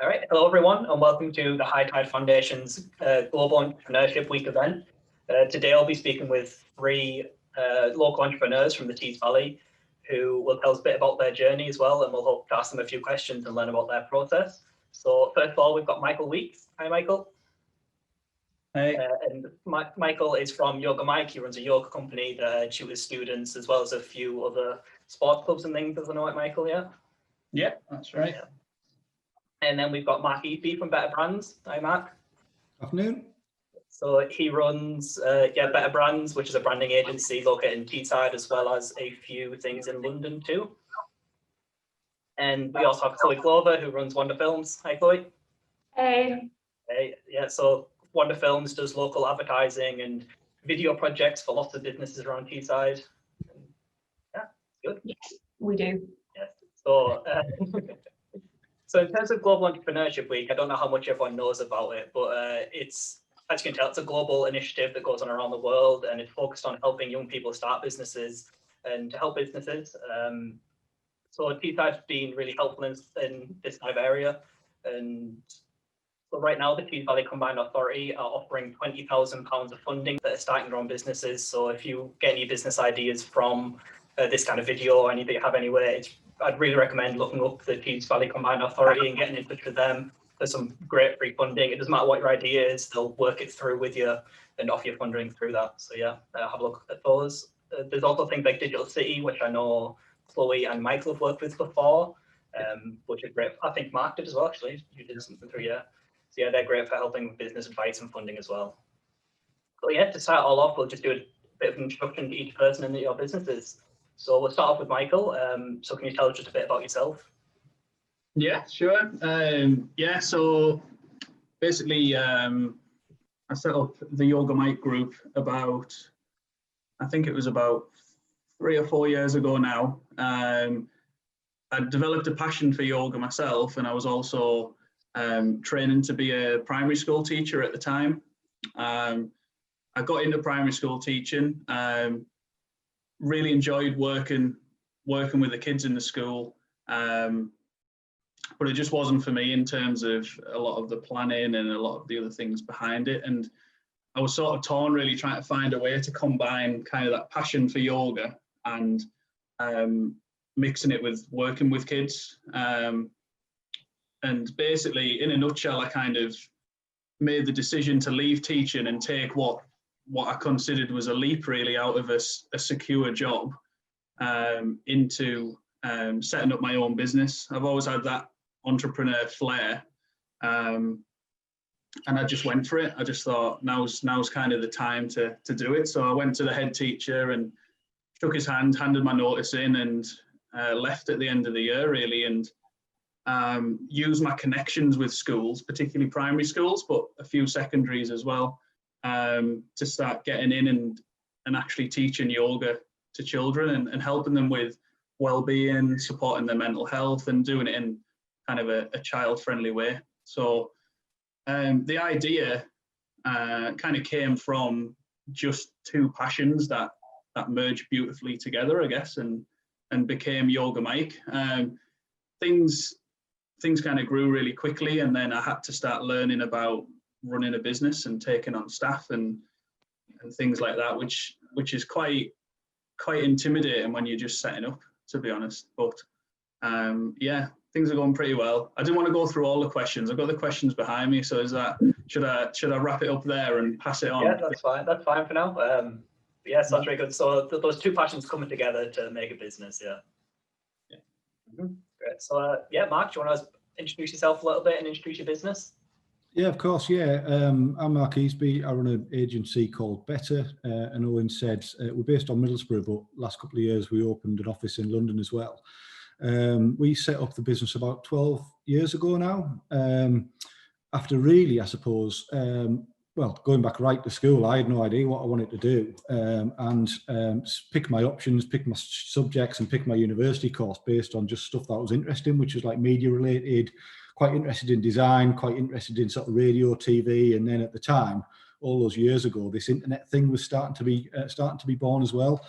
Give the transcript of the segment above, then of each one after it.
All right, hello everyone, and welcome to the High Tide Foundation's Global Entrepreneurship Week event. Today I'll be speaking with three local entrepreneurs from the Tees Valley who will tell us a bit about their journey as well, and we'll hope to ask them a few questions and learn about their process. So first of all, we've got Michael Weeks. Hi, Michael. Hey. And Michael is from Yoga Mike. He runs a yoga company that tutors students as well as a few other sports clubs and things. Doesn't know it, Michael? Yeah. Yeah, that's right. Yeah. And then we've got Mark Easby from Better Brands. Hi, Mark. Afternoon. So he runs Better Brands, which is a branding agency located in Teesside, as well as a few things in London too. And we also have Chloe Clover, who runs Wonder Films. Hi, Chloe. Hey. Hey, yeah, so Wonder Films does local advertising and video projects for lots of businesses around Teesside. Yeah, good. Yes, we do. Yes. So, so in terms of Global Entrepreneurship Week, I don't know how much everyone knows about it, but it's, as you can tell, it's a global initiative that goes on around the world, and it's focused on helping young people start businesses and to help businesses. So Teesside's been really helpful in this kind of area. And so right now, the Tees Valley Combined Authority are offering £20,000 of funding that are starting their own businesses. So if you get any business ideas from this kind of video or anything you have anywhere, I'd really recommend looking up the Tees Valley Combined Authority and getting in touch with them. There's some great free funding. It doesn't matter what your idea is, they'll work it through with you and offer you funding through that. So yeah, have a look at those. There's also things like Digital City, which I know Chloe and Michael have worked with before, which is great. I think Mark did as well, actually. You did something through, yeah. So yeah, they're great for helping with business advice and funding as well. So yeah, to start all off, we'll just do a bit of an introduction to each person and your businesses. So we'll start off with Michael. So can you tell us just a bit about yourself? Yeah, sure. So basically, I set up the Yoga Mike group about, I think it was about 3 or 4 years ago now. I developed a passion for yoga myself, and I was also training to be a primary school teacher at the time. I got into primary school teaching. Really enjoyed working with the kids in the school, but it just wasn't for me in terms of a lot of the planning and a lot of the other things behind it. And I was sort of torn, really trying to find a way to combine kind of that passion for yoga and mixing it with working with kids. And basically, in a nutshell, I kind of made the decision to leave teaching and take what I considered was a leap really out of a secure job into setting up my own business. I've always had that entrepreneur flair, and I just went for it. I just thought now's kind of the time to do it. So I went to the head teacher and shook his hand, handed my notice in, and left at the end of the year really, and used my connections with schools, particularly primary schools, but a few secondaries as well, to start getting in and actually teaching yoga to children and helping them with well-being, supporting their mental health, and doing it in kind of a child-friendly way. So the idea kind of came from just two passions that merged beautifully together, I guess, and became Yoga Mike. Things kind of grew really quickly, and then I had to start learning about running a business and taking on staff and things like that, which is quite intimidating when you're just setting up, to be honest. But yeah, things are going pretty well. I didn't want to go through all the questions. I've got the questions behind me, so should I wrap it up there and pass it on? Yeah, that's fine. That's fine for now. Yeah, sounds very good. So those two passions coming together to make a business, yeah. Great. So yeah, Mark, do you want to introduce yourself a little bit and introduce your business? Yeah, of course. Yeah, I'm Mark Easby. I run an agency called Better, and Owen said we're based on Middlesbrough, but last couple of years we opened an office in London as well. We set up the business about 12 years ago now. After really, I suppose, going back right to school, I had no idea what I wanted to do, and pick my options, pick my subjects, and pick my university course based on just stuff that I was interested in, which was like media related, quite interested in design, quite interested in sort of radio, TV, and then at the time, all those years ago, this internet thing was starting to be born as well.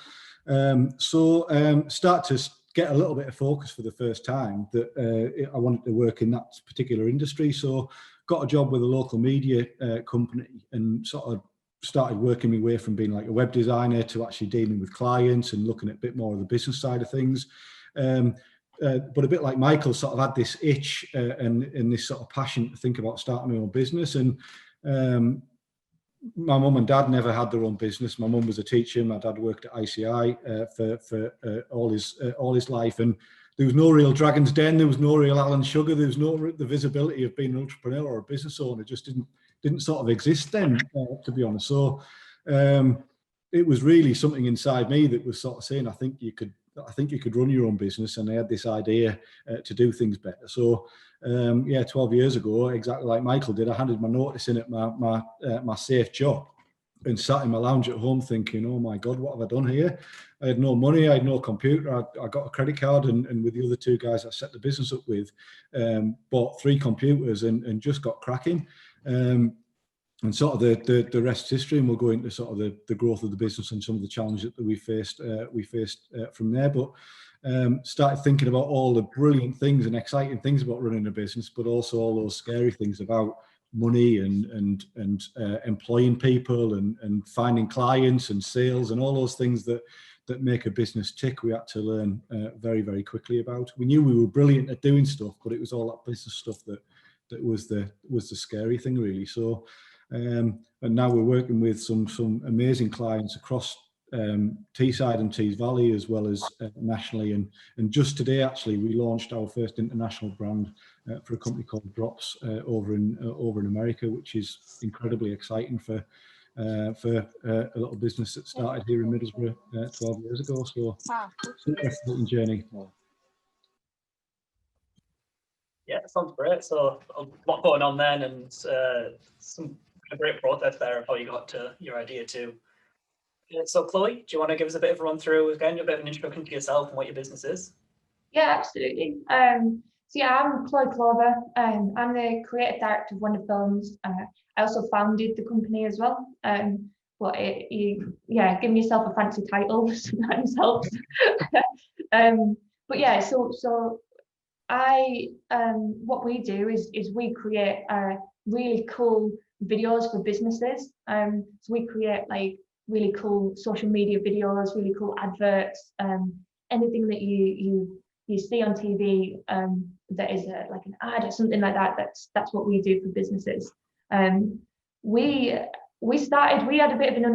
Start to get a little bit of focus for the first time that I wanted to work in that particular industry. So got a job with a local media company and sort of started working my way from being like a web designer to actually dealing with clients and looking at a bit more of the business side of things. But a bit like Michael, sort of had this itch and this sort of passion to think about starting my own business. And my mum and dad never had their own business. My mum was a teacher. My dad worked at ICI for all his life, and there was no real Dragon's Den. There was no real Alan Sugar. There was no the visibility of being an entrepreneur or a business owner. Just didn't sort of exist then, to be honest. So it was really something inside me that was sort of saying, I think you could run your own business, and I had this idea to do things better. So 12 years ago, exactly like Michael did, I handed my notice in at my safe job and sat in my lounge at home thinking, oh my God, what have I done here? I had no money, I had no computer, I got a credit card, and with the other two guys I set the business up with, bought 3 computers and just got cracking. And sort of the rest is history, and we'll go into sort of the growth of the business and some of the challenges that we faced from there. But started thinking about all the brilliant things and exciting things about running a business, but also all those scary things about money and employing people and finding clients and sales and all those things that make a business tick. We had to learn very, very quickly about. We knew we were brilliant at doing stuff, but it was all that business stuff that was the scary thing, really. So. And now we're working with some amazing clients across Teesside and Tees Valley, as well as nationally. And just today, actually, we launched our first international brand for a company called Drops over in America, which is incredibly exciting for a little business that started here in Middlesbrough 12 years ago. So it's an exciting journey. Yeah, sounds great. So a lot going on then, and a great process there of how you got to your idea too. So Chloe, do you want to give us a bit of a run through again, a bit of an introduction to yourself and what your business is? Yeah, absolutely. So yeah, I'm Chloe Clover. I'm the creative director of Wonder Films. I also founded the company as well. But giving yourself a fancy title sometimes helps. But yeah, so I what we do is we create really cool videos for businesses. So we create like really cool social media videos, really cool adverts, anything that you see on TV that is like an ad or something like that. That's what we do for businesses. We had a bit of an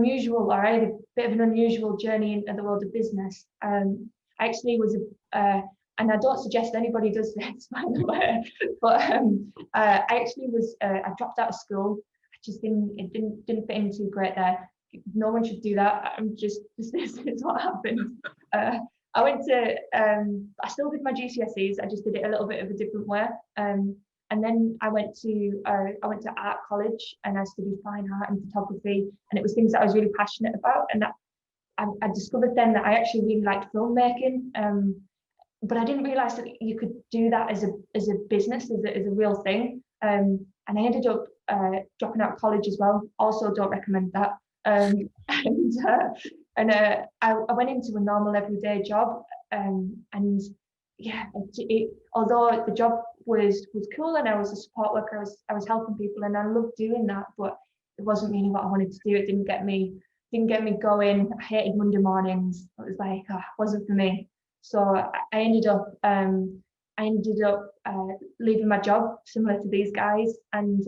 unusual journey into the world of business. I actually was and I don't suggest anybody does this, by the way, but I dropped out of school. I just didn't fit in too great there. No one should do that. This is what happened. I went to, I still did my GCSEs. I just did it a little bit of a different way. And then I went to art college and I studied fine art and photography, and it was things that I was really passionate about. And that I discovered then that I actually really liked filmmaking. But I didn't realize that you could do that as a business, as a real thing. And I ended up dropping out of college as well. Also, don't recommend that. I went into a normal everyday job. And yeah, although the job was cool and I was a support worker, I was helping people and I loved doing that, but it wasn't really what I wanted to do. It didn't get me going. I hated Monday mornings. It was like, it wasn't for me. So I ended up leaving my job, similar to these guys, and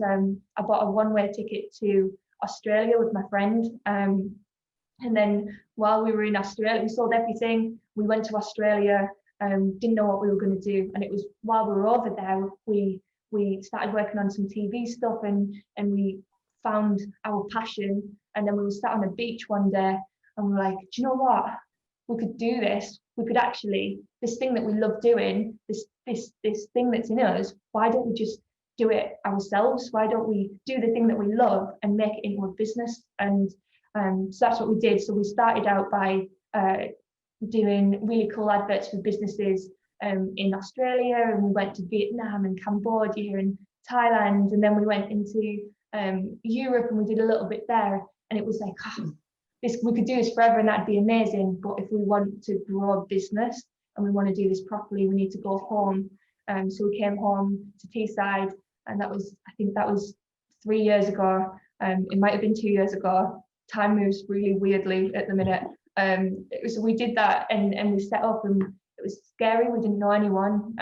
I bought a one-way ticket to Australia with my friend. And then while we were in Australia, we sold everything. We went to Australia, didn't know what we were going to do. And it was while we were over there, we started working on some TV stuff and we found our passion. And then we were sat on a beach one day and we were like, do you know what? We could do this. We could actually, this thing that we love doing, this thing that's in us, why don't we just do it ourselves? Why don't we do the thing that we love and make it into a business? And so that's what we did. So we started out by doing really cool adverts for businesses in Australia, and we went to Vietnam and Cambodia and Thailand, and then we went into Europe and we did a little bit there. And it was like, we could do this forever and that'd be amazing. But if we want to grow a business, and we want to do this properly. We need to go home. So we came home to Teesside, and that was, I think that was 3 years ago. It might have been 2 years ago. Time moves really weirdly at the minute. We did that, and we set up, and it was scary. We didn't know anyone.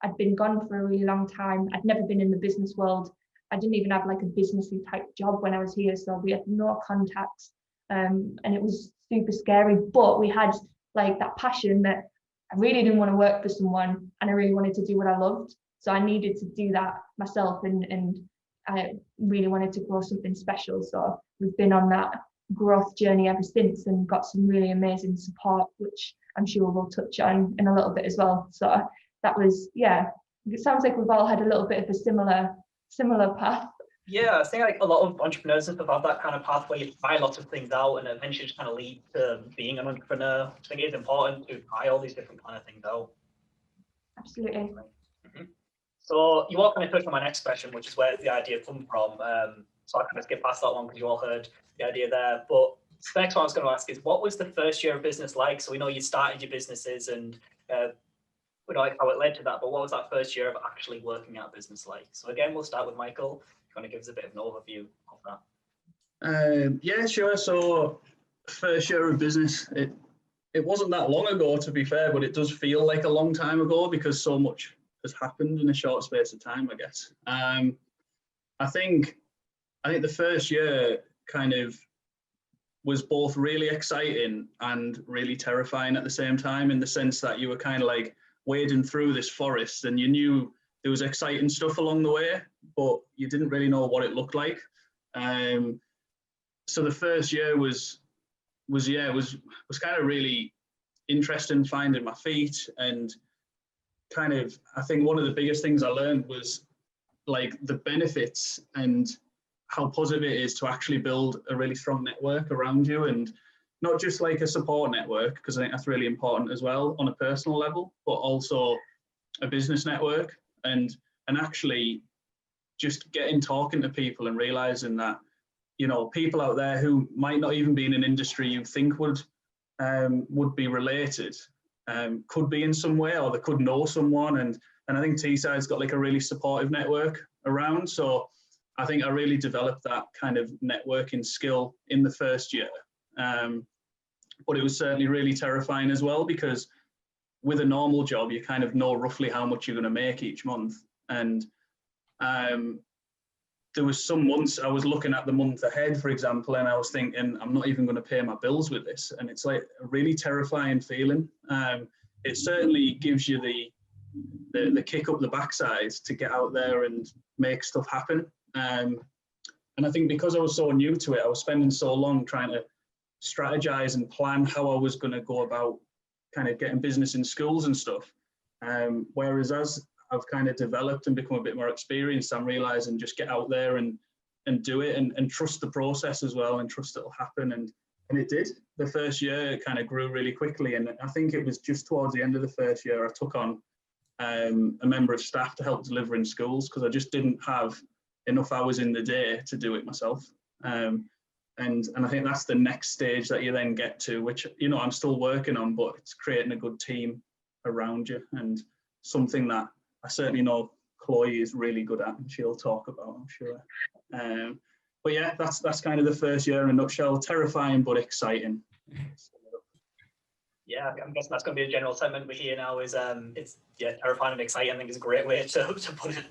I'd been gone for a really long time. I'd never been in the business world. I didn't even have like a businessy type job when I was here, so we had no contacts, and it was super scary. But we had like that passion that I really didn't want to work for someone, and I really wanted to do what I loved. So I needed to do that myself, and I really wanted to grow something special. So we've been on that growth journey ever since, and got some really amazing support, which I'm sure we'll touch on in a little bit as well. So that was, yeah, it sounds like we've all had a little bit of a similar path. Yeah, I think like a lot of entrepreneurs have had that kind of path where you try lots of things out and eventually just kind of lead to being an entrepreneur. I think it's important to try all these different kind of things out. Absolutely. So you all kind of touched on my next question, which is where the idea come from. So I kind of skip past that one because you all heard the idea there. But the next one I was going to ask is, what was the first year of business like? So we know you started your businesses, and we know like how it led to that, but what was that first year of actually working at a business like? So again, we'll start with Michael. If you want to give us a bit of an overview of that. Yeah, sure. So first year of business, it wasn't that long ago, to be fair, but it does feel like a long time ago because so much has happened in a short space of time, I guess. I think the first year kind of was both really exciting and really terrifying at the same time, in the sense that you were kind of like wading through this forest, and you knew there was exciting stuff along the way, but you didn't really know what it looked like. So the first year was kind of really interesting, finding my feet, and kind of, I think one of the biggest things I learned was like the benefits and how positive it is to actually build a really strong network around you, and not just like a support network, because I think that's really important as well on a personal level, but also a business network, and actually just talking to people and realizing that, you know, people out there who might not even be in an industry you think would be related, could be in some way, or they could know someone, and I think Teesside's got like a really supportive network around. So I think I really developed that kind of networking skill in the first year. But it was certainly really terrifying as well, because with a normal job, you kind of know roughly how much you're going to make each month. And there was some months I was looking at the month ahead, for example, and I was thinking, I'm not even going to pay my bills with this. And it's like a really terrifying feeling. It certainly gives you the kick up the backside to get out there and make stuff happen. And I think because I was so new to it, I was spending so long trying to strategize and plan how I was going to go about kind of getting business in schools and stuff. Whereas as I've kind of developed and become a bit more experienced, I'm realizing just get out there and do it, and trust the process as well, and trust it'll happen. And it did. The first year it kind of grew really quickly. And I think it was just towards the end of the first year I took on a member of staff to help deliver in schools, because I just didn't have enough hours in the day to do it myself. And I think that's the next stage that you then get to, which, you know, I'm still working on, but it's creating a good team around you, and something that I certainly know Chloe is really good at, and she'll talk about, I'm sure. But yeah, that's kind of the first year in a nutshell. Terrifying but exciting. Yeah, I'm guessing that's going to be a general sentiment we hear now. Is it's terrifying and exciting. I think is a great way to put it.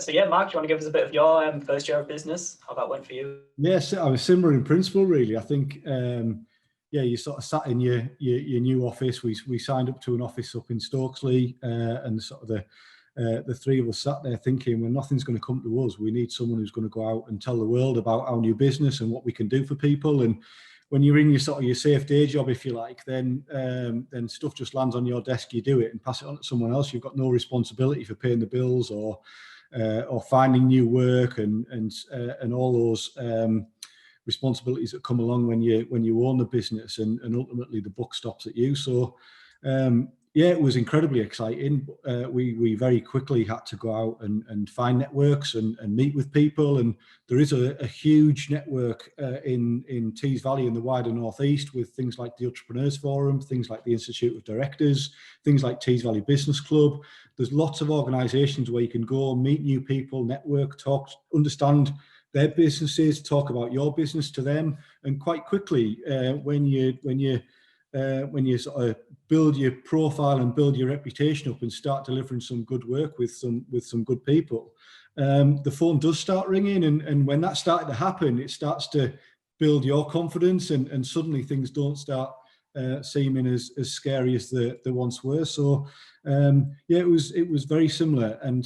So yeah, Mark, do you want to give us a bit of your first year of business? How that went for you? Yes, I was similar in principle, really. I think, you sort of sat in your new office. We signed up to an office up in Stokesley, and sort of the three of us sat there thinking, well, nothing's going to come to us. We need someone who's going to go out and tell the world about our new business and what we can do for people. And when you're in your sort of your safe day job, if you like, then stuff just lands on your desk. You do it and pass it on to someone else. You've got no responsibility for paying the bills or finding new work and all those responsibilities that come along when you own the business, and ultimately the buck stops at you. So yeah, it was incredibly exciting. We very quickly had to go out and find networks and meet with people. And there is a huge network in Tees Valley and the wider Northeast, with things like the Entrepreneurs Forum, things like the Institute of Directors, things like Tees Valley Business Club. There's lots of organisations where you can go, meet new people, network, talk, understand their businesses, talk about your business to them. And quite quickly, when you sort of build your profile and build your reputation up and start delivering some good work with some good people, the phone does start ringing, and when that started to happen, it starts to build your confidence, and suddenly things don't start seeming as scary as they once were. So yeah, it was very similar, and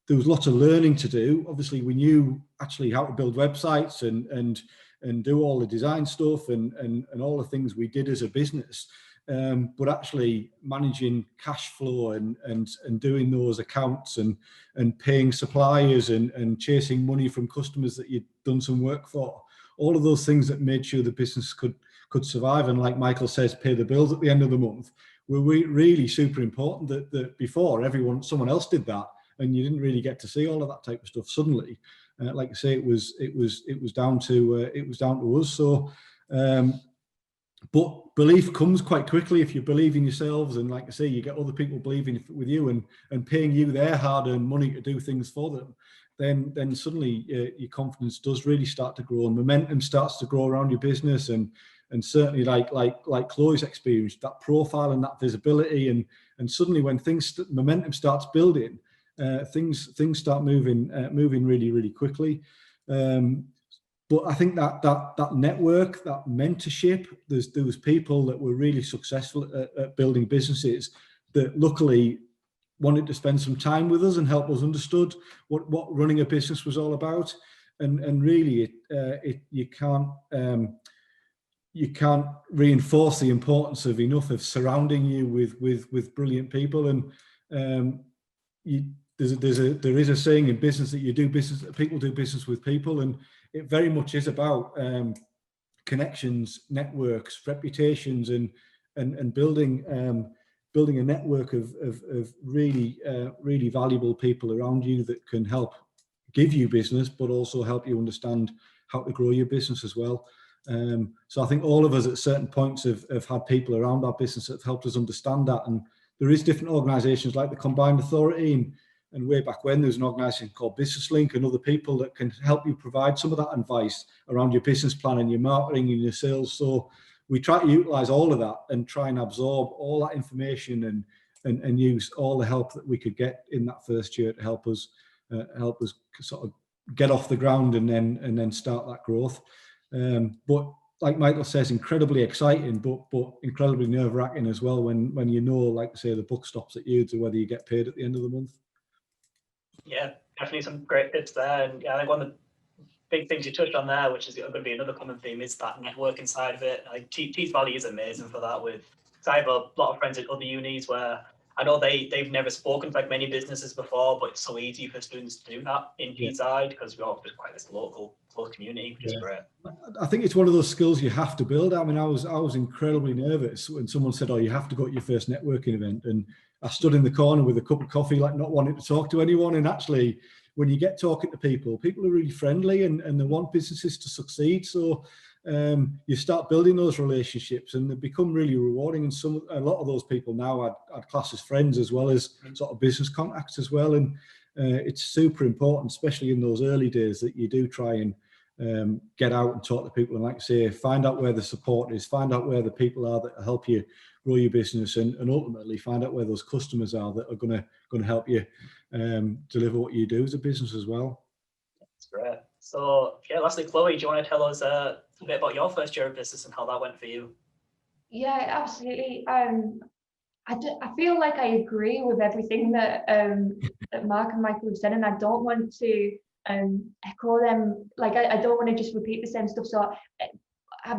there was lots of learning to do. Obviously, we knew actually how to build websites and do all the design stuff and all the things we did as a business. But actually managing cash flow and doing those accounts and paying suppliers and chasing money from customers that you'd done some work for, all of those things that made sure the business could survive, and like Michael says, pay the bills at the end of the month, were really super important. That before someone else did that, and you didn't really get to see all of that type of stuff. Suddenly, like I say, it was down to us. So, but belief comes quite quickly if you believe in yourselves, and like I say, you get other people believing with you and paying you their hard-earned money to do things for them. Then suddenly your confidence does really start to grow, and momentum starts to grow around your business, and certainly like Chloe's experience, that profile and that visibility, and suddenly when momentum starts building, things start moving really quickly. But I think that network, that mentorship, there was people that were really successful at building businesses that luckily wanted to spend some time with us and help us understood what running a business was all about. And really, you can't reinforce the importance of enough of surrounding you with brilliant people. And there is a saying in business that people do business with people, and it very much is about connections, networks, reputations, and building a network of really valuable people around you that can help give you business, but also help you understand how to grow your business as well. So I think all of us at certain points have had people around our business that have helped us understand that. And there is different organisations like the Combined Authority, and way back when there was an organisation called Business Link, and other people that can help you provide some of that advice around your business plan and your marketing and your sales. So we try to utilise all of that and try and absorb all that information and use all the help that we could get in that first year to help us sort of get off the ground and then start that growth. But like Michael says, incredibly exciting, but incredibly nerve-wracking as well when you know, like I say, the buck stops at you to whether you get paid at the end of the month. Yeah, definitely some great tips there. And yeah, I think one of the big things you touched on there, which is going to be another common theme, is that networking side of it. Like Tees Valley is amazing for that. Because I have a lot of friends at other unis where I know they've never spoken to like many businesses before, but it's so easy for students to do that in Teesside because we're all just quite this local close community, which is great. I think it's one of those skills you have to build. I mean, I was incredibly nervous when someone said, "Oh, you have to go to your first networking event," and I stood in the corner with a cup of coffee, like not wanting to talk to anyone. And actually, when you get talking to people are really friendly and they want businesses to succeed. So you start building those relationships, and they become really rewarding. And a lot of those people now I'd class as friends as well as sort of business contacts as well. And it's super important, especially in those early days, that you do try and get out and talk to people, and like I say, find out where the support is, find out where the people are that help you grow your business, and ultimately find out where those customers are that are going to help you deliver what you do as a business as well. That's great. So yeah, lastly, Chloe, do you want to tell us a bit about your first year of business and how that went for you? Yeah, absolutely. I feel like I agree with everything that that Mark and Michael have said, and I don't want to echo them. Like I don't want to just repeat the same stuff. So,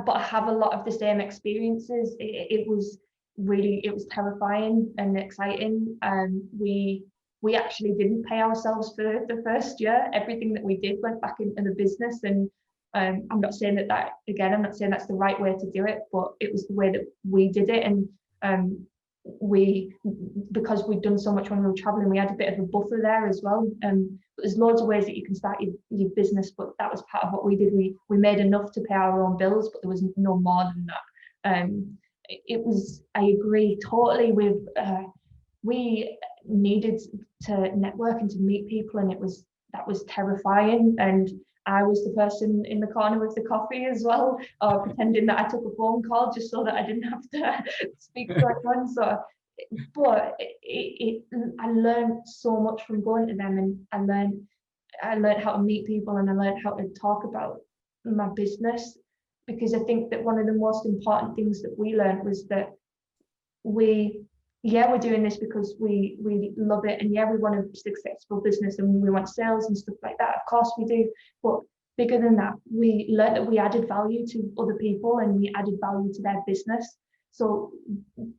but I have a lot of the same experiences. It was terrifying and exciting. We actually didn't pay ourselves for the first year. Everything that we did went back into the business, and I'm not saying I'm not saying that's the right way to do it, but it was the way that we did it. And because we'd done so much when we were traveling, we had a bit of a buffer there as well. But there's loads of ways that you can start your business, but that was part of what we did. We made enough to pay our own bills, but there was no more than that. It was, I agree totally with, we needed to network and to meet people, and that was terrifying. And I was the person in the corner with the coffee as well, or pretending that I took a phone call just so that I didn't have to speak to everyone. So, but I learned so much from going to them, and I learned how to meet people, and I learned how to talk about my business, because I think that one of the most important things that we learned was that we're doing this because we love it, and we want a successful business, and we want sales and stuff like that. Of course we do, but bigger than that, we learned that we added value to other people, and we added value to their business. So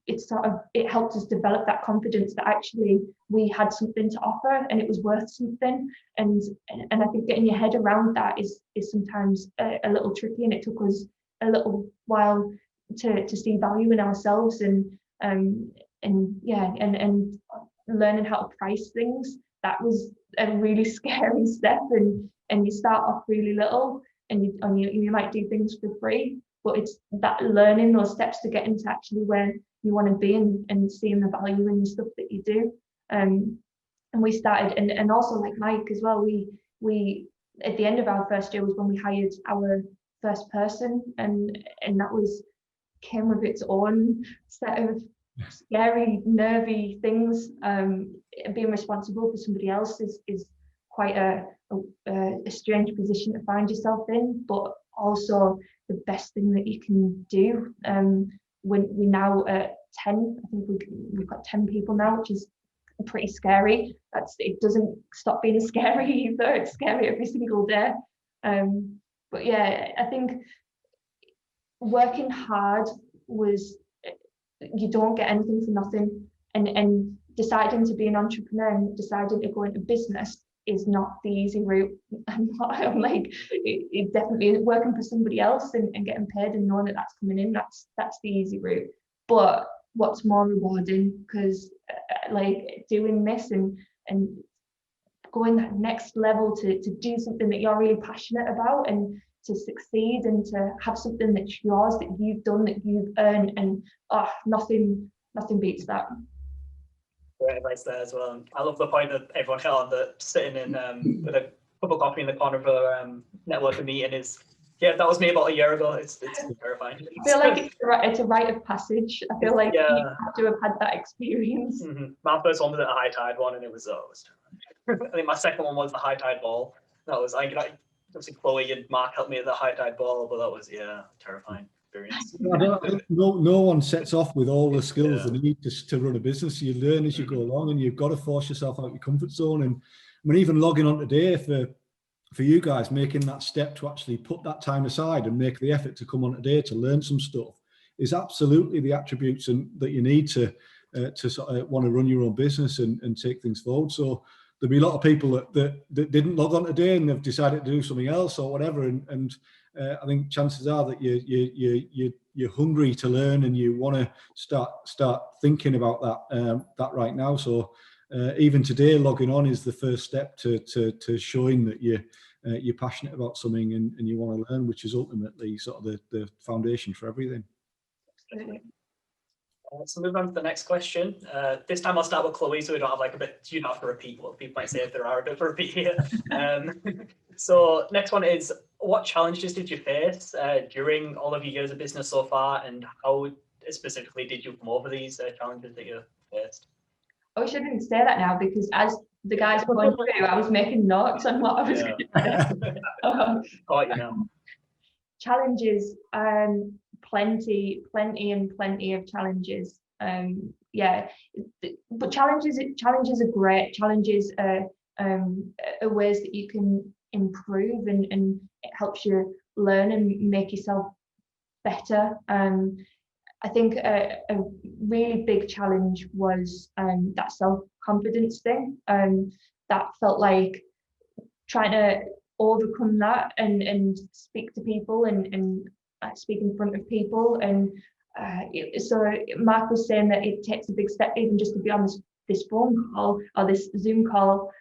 it helped us develop that confidence that actually we had something to offer, and it was worth something. And I think getting your head around that is sometimes a little tricky, and it took us a little while to see value in ourselves, and learning how to price things. That was a really scary step, and you start off really little, and you might do things for free, but it's that learning those steps to get into actually where you want to be, and seeing the value in the stuff that you do. And we started, and also like Mike as well, we at the end of our first year was when we hired our first person, and that came with its own set of scary, nervy things. Being responsible for somebody else is quite a strange position to find yourself in, but also the best thing that you can do. When we now at 10, I think we've got 10 people now, which is pretty scary. It doesn't stop being scary either. It's scary every single day. But yeah, I think working hard you don't get anything for nothing, and deciding to be an entrepreneur and deciding to go into business is not the easy route. I'm like, it definitely is. Working for somebody else and getting paid and knowing that that's coming in, that's the easy route. But what's more rewarding, because like doing this and going that next level to do something that you're really passionate about, and to succeed, and to have something that's yours, that you've done, that you've earned, and nothing beats that. Great advice there as well. I love the point that everyone held on, that sitting in with a cup of coffee in the corner of a networking meeting is, that was me about a year ago. It's terrifying. I feel like it's a rite of passage. I feel like you have to have had that experience. Mm-hmm. My first one was at a high tide one, and it was terrifying. I think my second one was the high tide ball. That was obviously Chloe and Mark helped me at the high tide ball, but that was terrifying experience. No one sets off with all the skills they need to run a business. You learn as you go along, and you've got to force yourself out your comfort zone. And I mean, even logging on today for you guys, making that step to actually put that time aside and make the effort to come on today to learn some stuff is absolutely the attributes that you need to sort of want to run your own business and take things forward. So there'll be a lot of people that didn't log on today and they've decided to do something else or whatever. And I think chances are that you're hungry to learn, and you want to start thinking about that right now. So even today, logging on is the first step to showing that you're passionate about something and you want to learn, which is ultimately sort of the foundation for everything. Absolutely. So move on to the next question. This time I'll start with Chloe, so we don't have you don't have to repeat what people might say if there are a bit of a repeat here. So next one is, what challenges did you face during all of your years of business so far, and how specifically did you come over these challenges that you faced? I wish I didn't say that now, because as the guys were going through, I was making notes on what I was going to say. Challenges, plenty of challenges. But challenges are great. Challenges are ways that you can improve, and it helps you learn and make yourself better. I think a really big challenge was that self-confidence thing. That felt like trying to overcome that and speak to people and speak in front of people. And so Mark was saying that it takes a big step even just to be on this phone call or this Zoom call.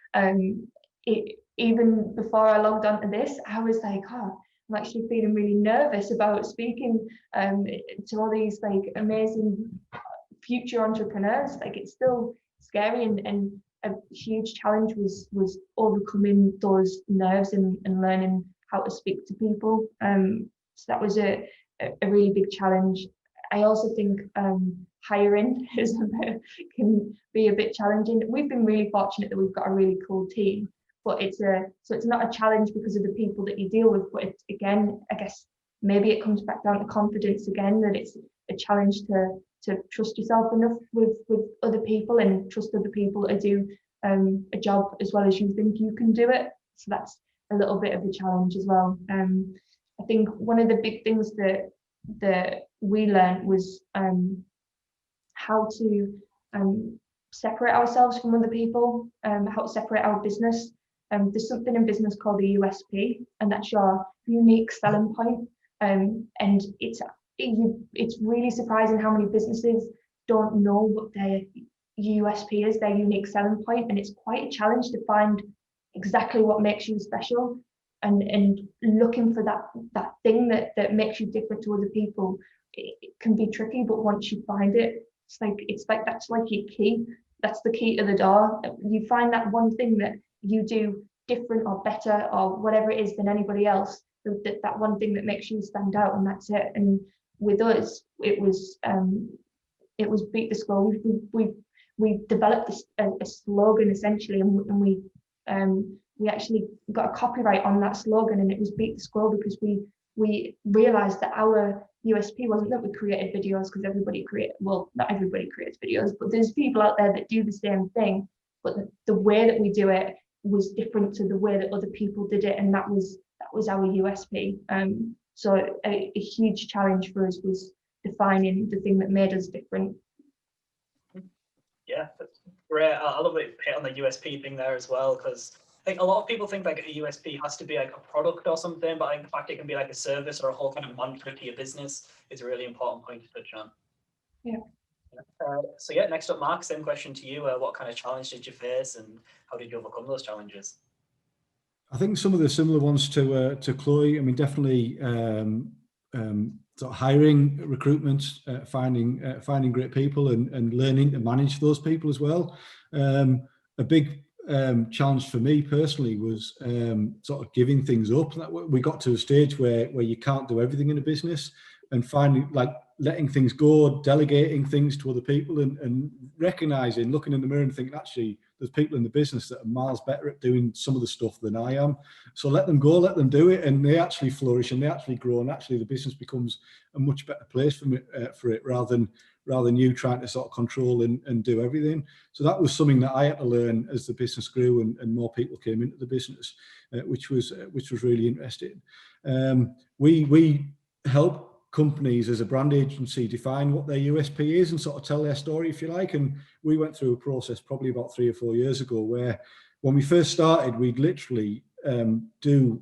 Even before I logged onto this, I was like, oh, I'm actually feeling really nervous about speaking to all these like amazing future entrepreneurs. Like, it's still scary, and a huge challenge was overcoming those nerves and learning how to speak to people. So that was a really big challenge. I also think hiring can be a bit challenging. We've been really fortunate that we've got a really cool team, but it's not a challenge because of the people that you deal with. But it's, again, I guess maybe it comes back down to confidence again, that it's a challenge to trust yourself enough with other people and trust other people to do a job as well as you think you can do it. So that's a little bit of a challenge as well. I think one of the big things that we learned was how to separate ourselves from other people, how to separate our business. There's something in business called a USP, and that's your unique selling point. And it's really surprising how many businesses don't know what their USP is, their unique selling point, and it's quite a challenge to find exactly what makes you special. And looking for that thing that makes you different to other people, it can be tricky, but once you find it, it's like that's like your key. That's the key to the door. You find that one thing that you do different or better or whatever it is than anybody else, that one thing that makes you stand out, and that's it. And with us, it was beat the score. We developed a slogan essentially, and we actually got a copyright on that slogan, and it was beat the score because we realized that our USP wasn't that we created videos, because not everybody creates videos, but there's people out there that do the same thing, but the way that we do it was different to the way that other people did it, and that was our USP. So a huge challenge for us was defining the thing that made us different. Yeah, that's great. I love that you hit on the USP thing there as well, because I think a lot of people think like a USP has to be like a product or something, but in fact it can be like a service or a whole kind of mantra to your business. It's a really important point to touch on. Yeah. So yeah, next up, Mark, same question to you. What kind of challenge did you face, and how did you overcome those challenges? I think some of the similar ones to Chloe. I mean, definitely sort of hiring, recruitment, finding great people, and learning to manage those people as well. A big challenge for me personally was sort of giving things up. We got to a stage where you can't do everything in a business, and finding, like, letting things go, delegating things to other people, and recognizing, looking in the mirror and thinking, actually, there's people in the business that are miles better at doing some of the stuff than I am. So let them go, let them do it, and they actually flourish and they actually grow, and actually the business becomes a much better place for it, rather than you trying to sort of control and do everything. So that was something that I had to learn as the business grew and more people came into the business, which was really interesting. We help companies as a brand agency define what their USP is and sort of tell their story, if you like. And we went through a process probably about 3 or 4 years ago where, when we first started, we'd literally do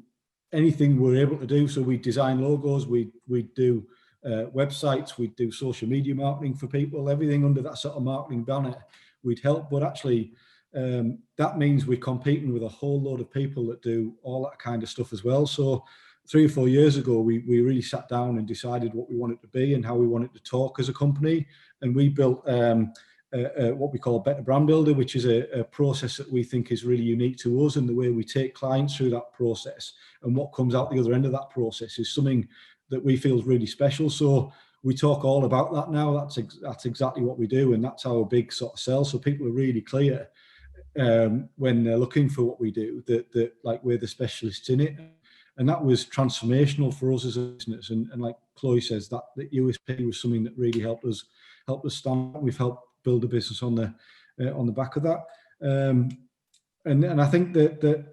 anything we were able to do. So we'd design logos, we'd do websites, we'd do social media marketing for people, everything under that sort of marketing banner we'd help. But actually that means we're competing with a whole load of people that do all that kind of stuff as well. So 3 or 4 years ago, we really sat down and decided what we wanted to be and how we wanted to talk as a company. And we built what we call a Better Brand Builder, which is a process that we think is really unique to us, and the way we take clients through that process and what comes out the other end of that process is something that we feel is really special. So we talk all about that now. That's exactly what we do, and that's our big sort of sell. So people are really clear when they're looking for what we do, that like we're the specialists in it. And that was transformational for us as a business. And like Chloe says, that USP was something that really helped us stand. We've helped build a business on the back of that. And I think that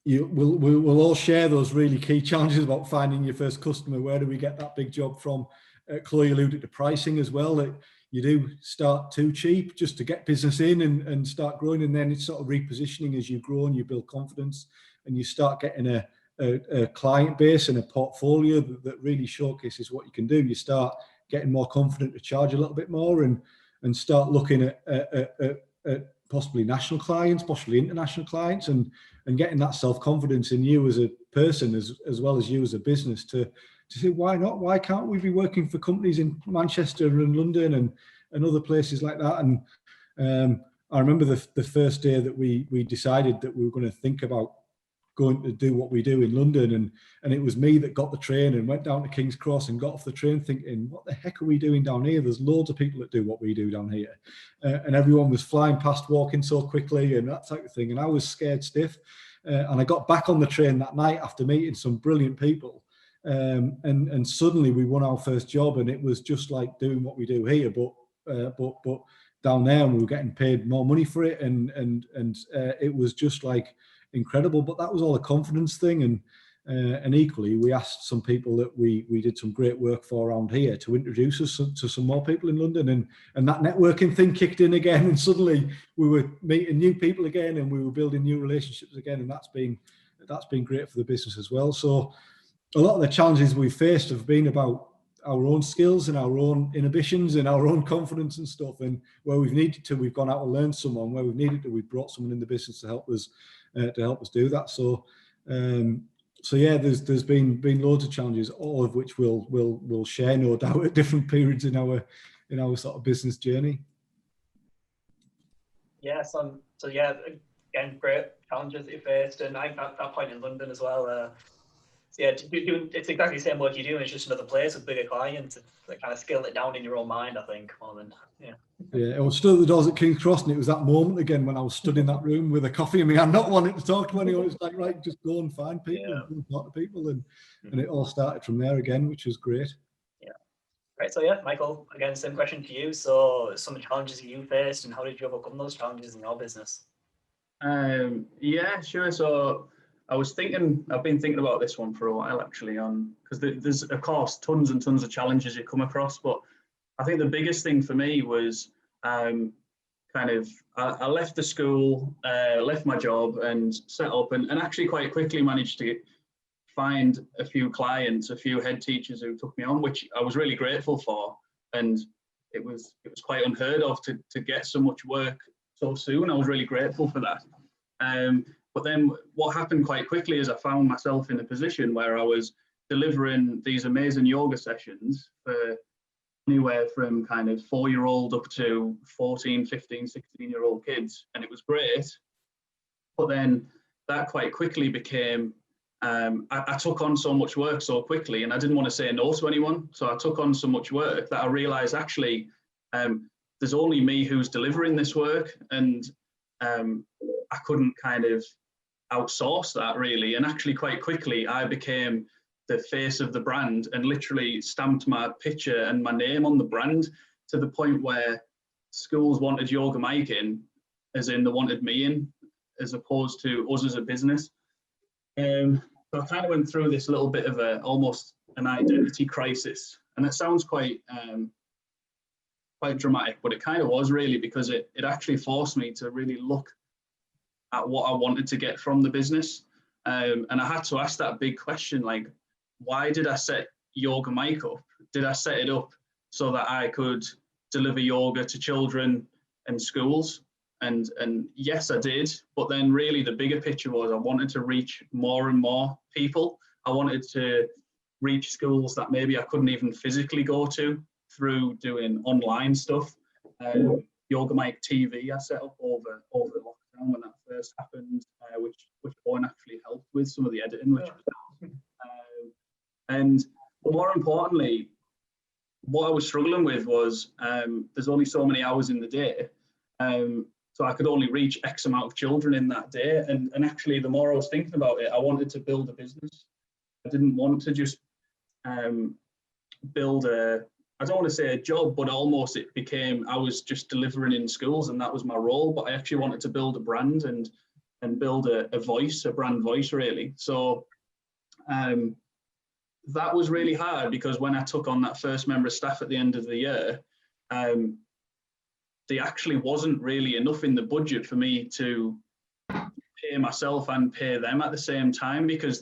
we'll all share those really key challenges about finding your first customer. Where do we get that big job from? Chloe alluded to pricing as well, that you do start too cheap just to get business in and start growing. And then it's sort of repositioning as you grow and you build confidence and you start getting a client base and a portfolio that really showcases what you can do. You start getting more confident to charge a little bit more and start looking at possibly national clients, possibly international clients, and getting that self-confidence in you as a person as well as you as a business to say, why not? Why can't we be working for companies in Manchester and London and other places like that? And I remember the first day that we decided that we were going to think about going to do what we do in London, and it was me that got the train and went down to King's Cross and got off the train thinking, what the heck are we doing down here? There's loads of people that do what we do down here, and everyone was flying past, walking so quickly and that type of thing, and I was scared stiff. And I got back on the train that night after meeting some brilliant people, and suddenly we won our first job, and it was just like doing what we do here, but down there, and we were getting paid more money for it, and it was just like incredible. But that was all a confidence thing, and equally we asked some people that we did some great work for around here to introduce us to some more people in London, and that networking thing kicked in again, and suddenly we were meeting new people again, and we were building new relationships again, and that's been great for the business as well. So a lot of the challenges we faced have been about our own skills and our own inhibitions and our own confidence and stuff, and where we've needed to, we've gone out and learned someone. Where we've needed to, we've brought someone in the business to help us do that. So yeah, there's been loads of challenges, all of which we'll share, no doubt, at different periods in our sort of business journey. Yeah, so yeah, again, great challenges that you faced, and I think that point in London as well. So yeah, it's exactly the same what you do. It's just another place with bigger clients. Like kind of scale it down in your own mind, I think, more than Yeah, I was stood at the doors at King's Cross, and it was that moment again when I was stood in that room with a coffee in my hand, not wanting to talk to anyone. It's like, right, just go and find people and talk to people, and it all started from there again, which was great. Yeah, right. So yeah, Michael, again, same question to you. So some of the challenges you faced, and how did you overcome those challenges in your business? Yeah, sure. So I've been thinking about this one for a while actually, because there's of course tons and tons of challenges you come across, but I think the biggest thing for me was I left the school, left my job and set up, and actually quite quickly managed to find a few clients, a few head teachers who took me on, which I was really grateful for, and it was quite unheard of to get so much work so soon. I was really grateful for that. But then what happened quite quickly is I found myself in a position where I was delivering these amazing yoga sessions for anywhere from kind of 4-year-old up to 14, 15, 16-year-old kids. And it was great. But then that quite quickly became, I took on so much work so quickly, and I didn't want to say no to anyone. So I took on so much work that I realized actually there's only me who's delivering this work, and I couldn't kind of outsource that really. And actually quite quickly I became the face of the brand and literally stamped my picture and my name on the brand, to the point where schools wanted Yoga Mike in, as in they wanted me in, as opposed to us as a business. So I kind of went through this little bit of almost an identity crisis, and it sounds quite dramatic, but it kind of was really, because it actually forced me to really look at what I wanted to get from the business. And I had to ask that big question, like, why did I set Yoga Mike up? Did I set it up so that I could deliver yoga to children and schools? And yes, I did. But then really the bigger picture was I wanted to reach more and more people. I wanted to reach schools that maybe I couldn't even physically go to through doing online stuff. Yoga Mike TV I set up over lockdown when that first happened, which Owen actually helped with some of the editing, which was and more importantly, what I was struggling with was there's only so many hours in the day, so I could only reach X amount of children in that day. And actually, the more I was thinking about it, I wanted to build a business. I didn't want to just build I don't want to say a job, but almost it became, I was just delivering in schools and that was my role, but I actually wanted to build a brand and build a voice, a brand voice really. So that was really hard, because when I took on that first member of staff at the end of the year, there actually wasn't really enough in the budget for me to pay myself and pay them at the same time, because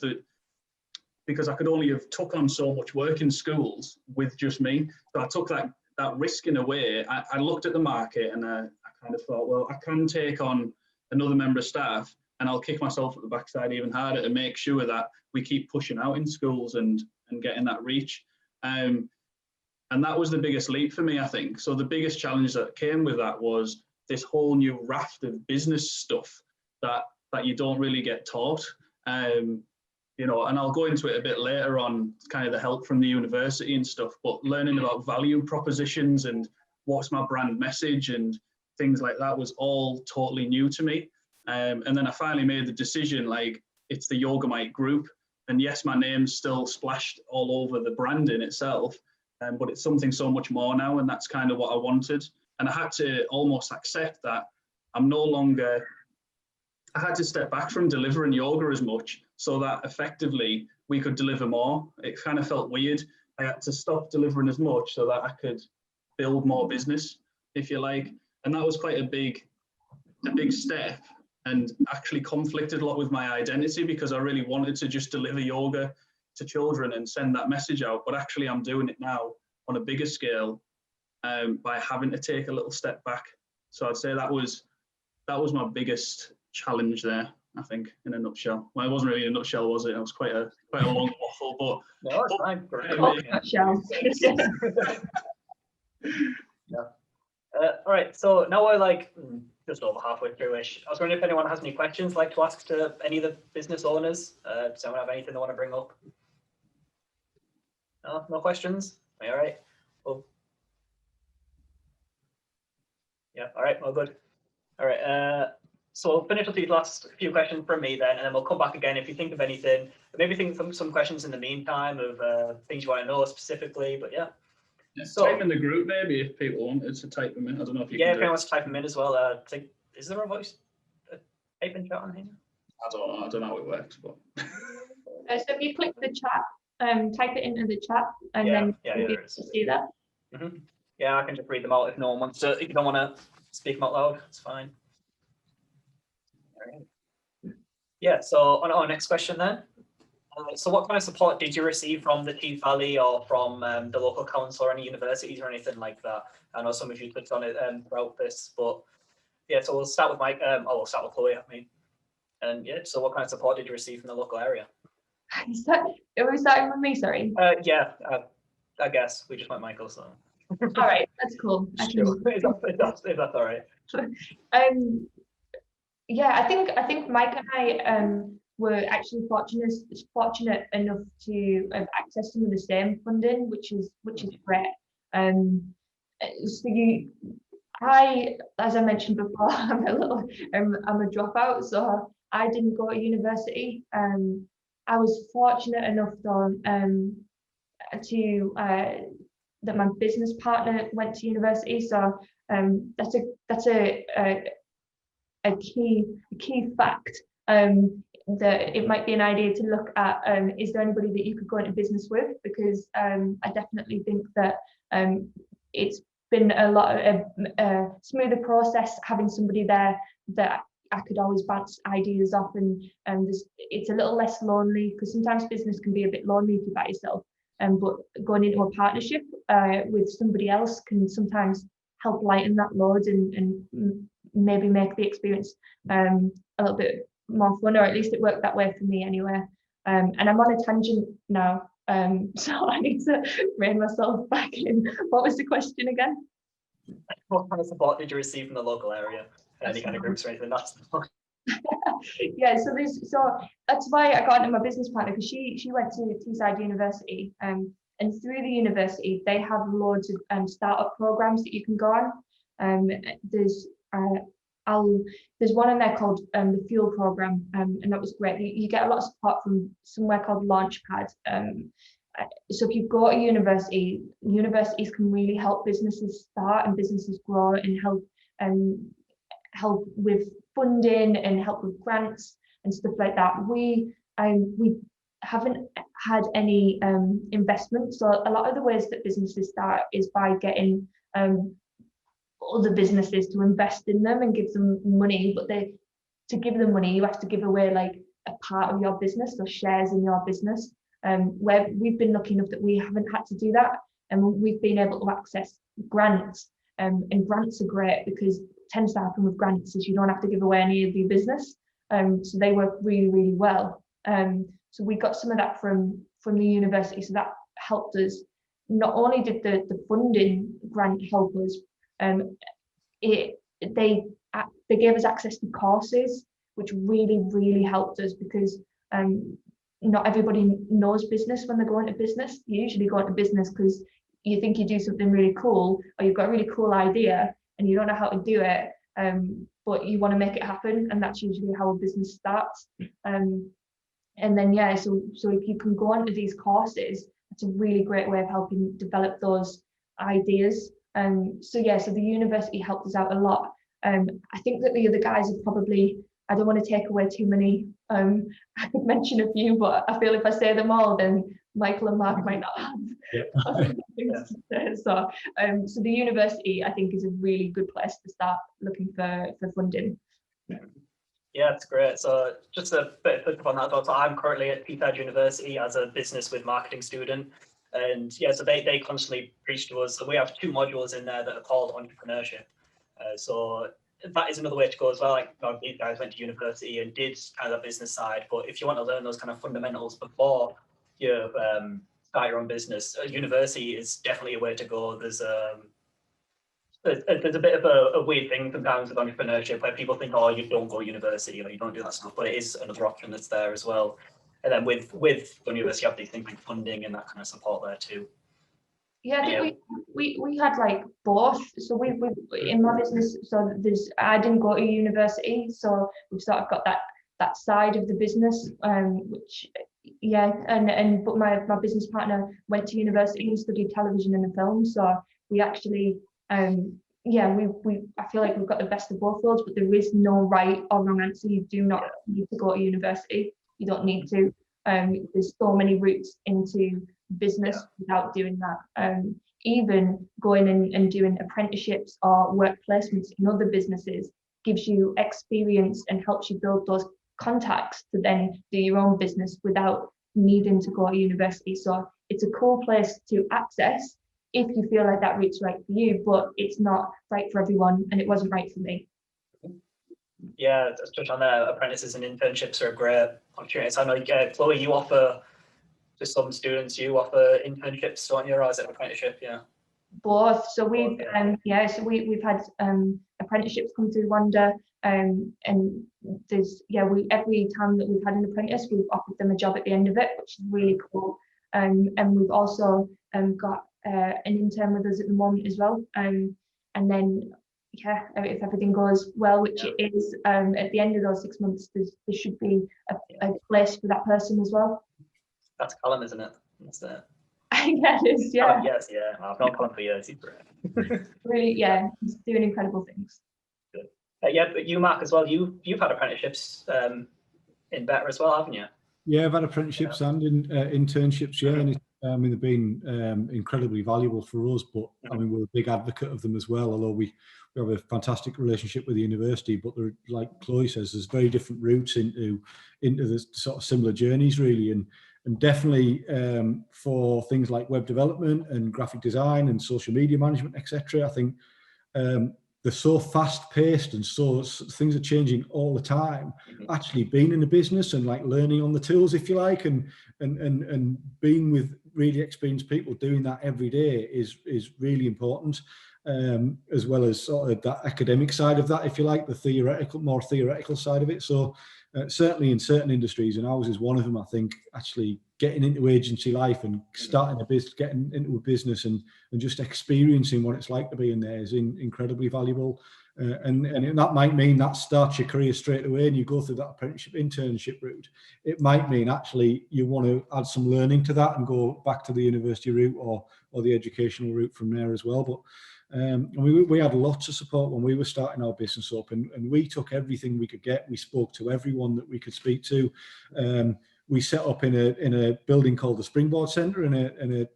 because I could only have took on so much work in schools with just me. So I took that risk in a way. I looked at the market and I kind of thought, well, I can take on another member of staff and I'll kick myself at the backside even harder to make sure that we keep pushing out in schools and getting that reach. And that was the biggest leap for me, I think. So the biggest challenge that came with that was this whole new raft of business stuff that you don't really get taught. You know, and I'll go into it a bit later on, kind of the help from the university and stuff, but learning about value propositions and what's my brand message and things like that was all totally new to me. And then I finally made the decision, like, it's the Yogamite group. And yes, my name's still splashed all over the brand in itself, but it's something so much more now, and that's kind of what I wanted. And I had to almost accept that I'm no longer, I had to step back from delivering yoga as much so that effectively we could deliver more. It kind of felt weird. I had to stop delivering as much so that I could build more business, if you like. And that was quite a big step, and actually conflicted a lot with my identity, because I really wanted to just deliver yoga to children and send that message out. But actually I'm doing it now on a bigger scale by having to take a little step back. So I'd say that was my biggest challenge there, I think, in a nutshell. Well, it wasn't really a nutshell, was it? It was quite a long waffle, but No, it's fine. Yeah. All right, so now we're like just over halfway through-ish. I was wondering if anyone has any questions like to ask to any of the business owners. Does anyone have anything they want to bring up? No questions? All right. Well, yeah, all right, well, good. All right, so we'll finish with these last few questions from me then, and then we'll come back again if you think of anything. Maybe think of some questions in the meantime of things you want to know specifically, but yeah. So, type in the group maybe if people wanted to type them in. I don't know if you can. Yeah, if anyone wants to type them in as well. Is there a voice type in chat on here? I don't know how it works, but. So if you click the chat, type it into the chat, and then you'll be able to see that. Mm-hmm. Yeah, I can just read them out if no one wants to. If you don't want to speak them out loud, it's fine. All right. Yeah. So on our next question then. So what kind of support did you receive from the Tees Valley or from the local council or any universities or anything like that? I know some of you touched on it throughout this, but yeah, so we'll start with Mike. We'll start with Chloe, I mean. And yeah, so what kind of support did you receive from the local area? Are we starting with me, sorry? Yeah, I guess we just went Michael, so. All right, that's cool. If that's all right. Yeah, I think Mike and I were actually fortunate enough to have access to some of the same funding, which is great. So as I mentioned before, I'm a dropout, so I didn't go to university. I was fortunate enough though that my business partner went to university, so that's a key fact. That it might be an idea to look at, is there anybody that you could go into business with? Because I definitely think that it's been a lot of a smoother process having somebody there that I could always bounce ideas off, and it's a little less lonely, because sometimes business can be a bit lonely if you're by yourself. But going into a partnership with somebody else can sometimes help lighten that load and maybe make the experience a little bit more fun, or at least it worked that way for me anyway. And I'm on a tangent now, so I need to rein myself back in. What was the question again? What kind of support did you receive from the local area? Any kind of groups or anything? Yeah, so that's why I got into my business partner, because she went to Teesside University, and through the university they have loads of startup programs that you can go on. There's one in there called the Fuel program, and that was great. You get a lot of support from somewhere called Launchpad. So if you go to university, universities can really help businesses start and businesses grow, and help with funding and help with grants and stuff like that. We haven't had any investment, so a lot of the ways that businesses start is by getting other businesses to invest in them and give them money, but to give them money you have to give away like a part of your business or shares in your business. where we've been lucky enough that we haven't had to do that, and we've been able to access grants. And grants are great because tends to happen with grants is you don't have to give away any of your business. So they work really, really well. So we got some of that from the university. So that helped us. Not only did the funding grant help us, they gave us access to courses, which really, really helped us because not everybody knows business when they go into business. You usually go into business because you think you do something really cool, or you've got a really cool idea and you don't know how to do it, but you want to make it happen, and that's usually how a business starts. And then so if you can go onto these courses, it's a really great way of helping develop those ideas. So the university helped us out a lot. I think that the other guys have probably, I don't want to take away too many. I could mention a few, but I feel if I say them all, then Michael and Mark might not have things to say. So the university, I think, is a really good place to start looking for funding. Yeah, it's great. So just a bit of push on that as well. So I'm currently at PFED University as a business with marketing student. And so they constantly preach to us. So we have 2 modules in there that are called entrepreneurship. So that is another way to go as well. Like these guys went to university and did kind of the business side, but if you want to learn those kind of fundamentals before you start your own business, university is definitely a way to go. There's a bit of a weird thing sometimes with entrepreneurship where people think, oh, you don't go to university or you don't do that stuff, but it is another option that's there as well. And then with university, you have these things like funding and that kind of support there too. Yeah, I think we had like both. So we in my business, so I didn't go to university, so we've sort of got that side of the business, which but my business partner went to university and studied television and film. So we actually I feel like we've got the best of both worlds, but there is no right or wrong answer. You do not need to go to university. You don't need to. There's so many routes into business without doing that. Even going and doing apprenticeships or work placements in other businesses gives you experience and helps you build those contacts to then do your own business without needing to go to university. So it's a cool place to access if you feel like that route's right for you, but it's not right for everyone, and it wasn't right for me. Yeah, just touch on that. Apprentices and internships are a great opportunity. So I know, Chloe, you offer to some students, you offer internships, don't you, or is it apprenticeship? Yeah. Both. So we've we've had apprenticeships come through Wanda, and there's every time that we've had an apprentice, we've offered them a job at the end of it, which is really cool. And we've also got an intern with us at the moment as well. And then if everything goes well, which it is, at the end of those 6 months, there should be a place for that person as well. That's Callum, isn't it? That's it. Yeah, it is, yeah. Yes, yeah. I've known Callum for years. He's great. Really, he's doing incredible things. Good. But you, Mark, as well. You've had apprenticeships in Better as well, haven't you? Yeah, I've had apprenticeships and internships. Yeah, and they've been incredibly valuable for us. But I mean, we're a big advocate of them as well. Although we have a fantastic relationship with the university, but there, like Chloe says, there's very different routes into the sort of similar journeys, really. And definitely for things like web development and graphic design and social media management, etc. I think they're so fast paced and so things are changing all the time. Actually being in the business and like learning on the tools, if you like, and being with really experienced people doing that every day is really important, as well as sort of that academic side of that, if you like, the more theoretical side of it. So certainly in certain industries, and ours is one of them, I think actually getting into agency life and starting a business, getting into a business and just experiencing what it's like to be in there is incredibly valuable. And that might mean that starts your career straight away and you go through that apprenticeship internship route. It might mean actually you want to add some learning to that and go back to the university route or the educational route from there as well. But we had lots of support when we were starting our business up, and we took everything we could get. We spoke to everyone that we could speak to. We set up in a building called the Springboard Centre in a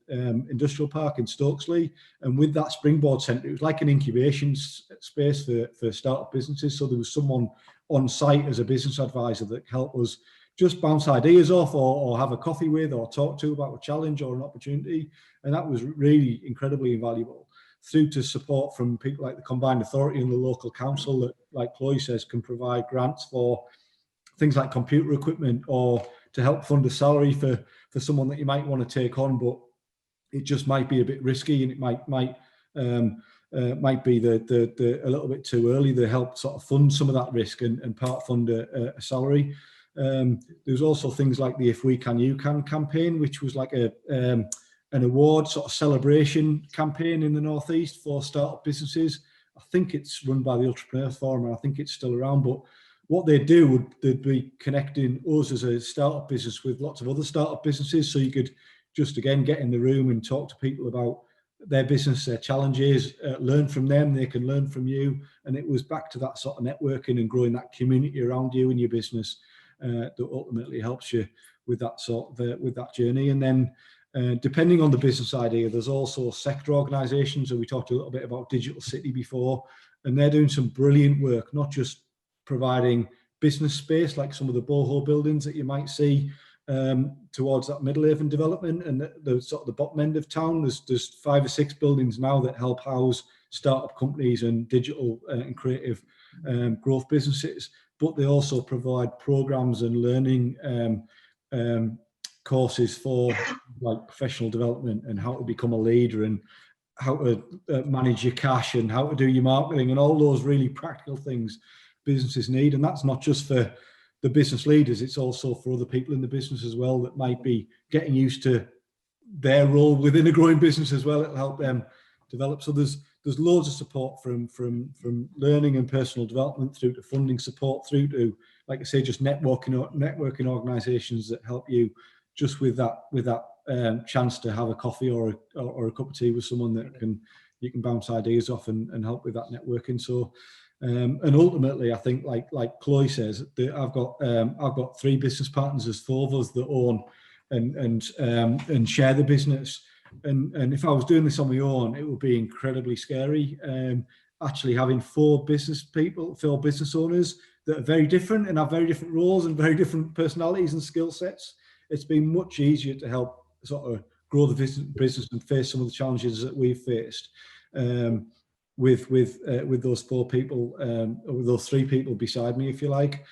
industrial park in Stokesley, and with that Springboard Centre, it was like an incubation space for startup businesses. So there was someone on site as a business advisor that helped us just bounce ideas off, or have a coffee with, or talk to about a challenge or an opportunity. And that was really incredibly invaluable, through to support from people like the Combined Authority and the local council that, like Chloe says, can provide grants for things like computer equipment, or to help fund a salary for someone that you might want to take on, but it just might be a bit risky, and it might be the a little bit too early to help sort of fund some of that risk and part fund a salary. There's also things like the If We Can, You Can campaign, which was like an award sort of celebration campaign in the Northeast for startup businesses. I think it's run by the Entrepreneur Forum, and I think it's still around. But what they'd do they'd be connecting us as a startup business with lots of other startup businesses, so you could just, again, get in the room and talk to people about their business, their challenges, learn from them, they can learn from you. And it was back to that sort of networking and growing that community around you and your business that ultimately helps you with that with that journey. And then depending on the business idea, there's also sector organisations, and we talked a little bit about Digital City before, and they're doing some brilliant work, not just providing business space like some of the boho buildings that you might see towards that Middlehaven development and the sort of the bottom end of town. There's 5 or 6 buildings now that help house startup companies and digital and creative growth businesses, but they also provide programs and learning courses for like professional development and how to become a leader and how to manage your cash and how to do your marketing and all those really practical things businesses need. And that's not just for the business leaders, it's also for other people in the business as well that might be getting used to their role within a growing business as well. It'll help them develop. So there's loads of support from learning and personal development through to funding support, through to, like I say, just networking organisations that help you just with that chance to have a coffee or a cup of tea with someone that you can bounce ideas off and help with that networking. So. And ultimately, I think, like Chloe says, I've got 3 business partners. There's 4 of us that own and share the business. And if I was doing this on my own, it would be incredibly scary. Actually, having 4 business owners that are very different and have very different roles and very different personalities and skill sets, it's been much easier to help sort of grow the business and face some of the challenges that we've faced. With those 4 people, or with those 3 people beside me, if you like,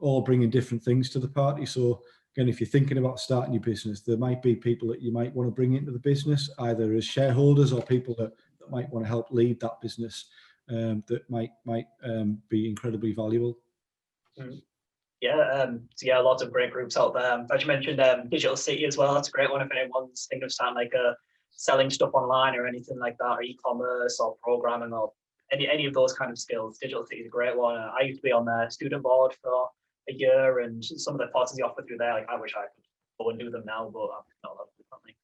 all bringing different things to the party. So again, if you're thinking about starting your business, there might be people that you might want to bring into the business, either as shareholders or people that might want to help lead that business, that might be incredibly valuable. Yeah, so yeah, lots of great groups out there. As you mentioned, Digital City as well. That's a great one if anyone's thinking of starting like selling stuff online or anything like that, or e-commerce or programming or any of those kind of skills. Digital City is a great one. I used to be on their student board for a year, and some of the courses they offer through there, like I wish I could go and do them now, but I'm not allowed to, apparently.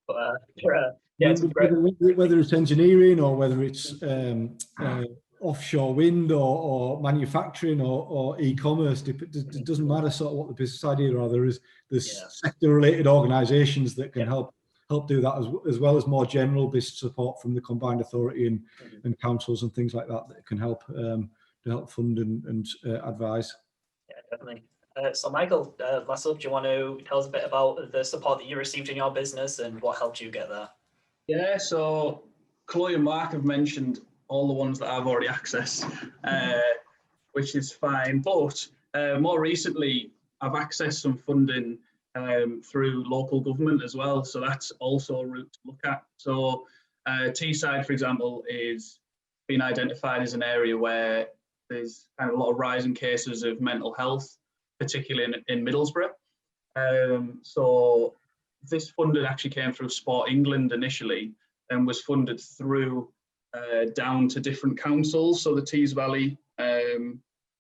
But yeah, it's great. Whether it's engineering or whether it's offshore wind or manufacturing or e-commerce, it doesn't matter sort of what the business idea are. There's sector-related organisations that can help do that, as well as more general business support from the Combined Authority and councils and things like that can help to help fund and advise. Yeah, definitely. So Michael, last up, do you want to tell us a bit about the support that you received in your business and what helped you get there? Yeah, so Chloe and Mark have mentioned all the ones that I've already accessed, which is fine. But more recently, I've accessed some funding through local government as well. So that's also a route to look at. So Teesside, for example, is being identified as an area where there's kind of a lot of rising cases of mental health, particularly in Middlesbrough. So this funding actually came through Sport England initially and was funded through down to different councils. So the Tees Valley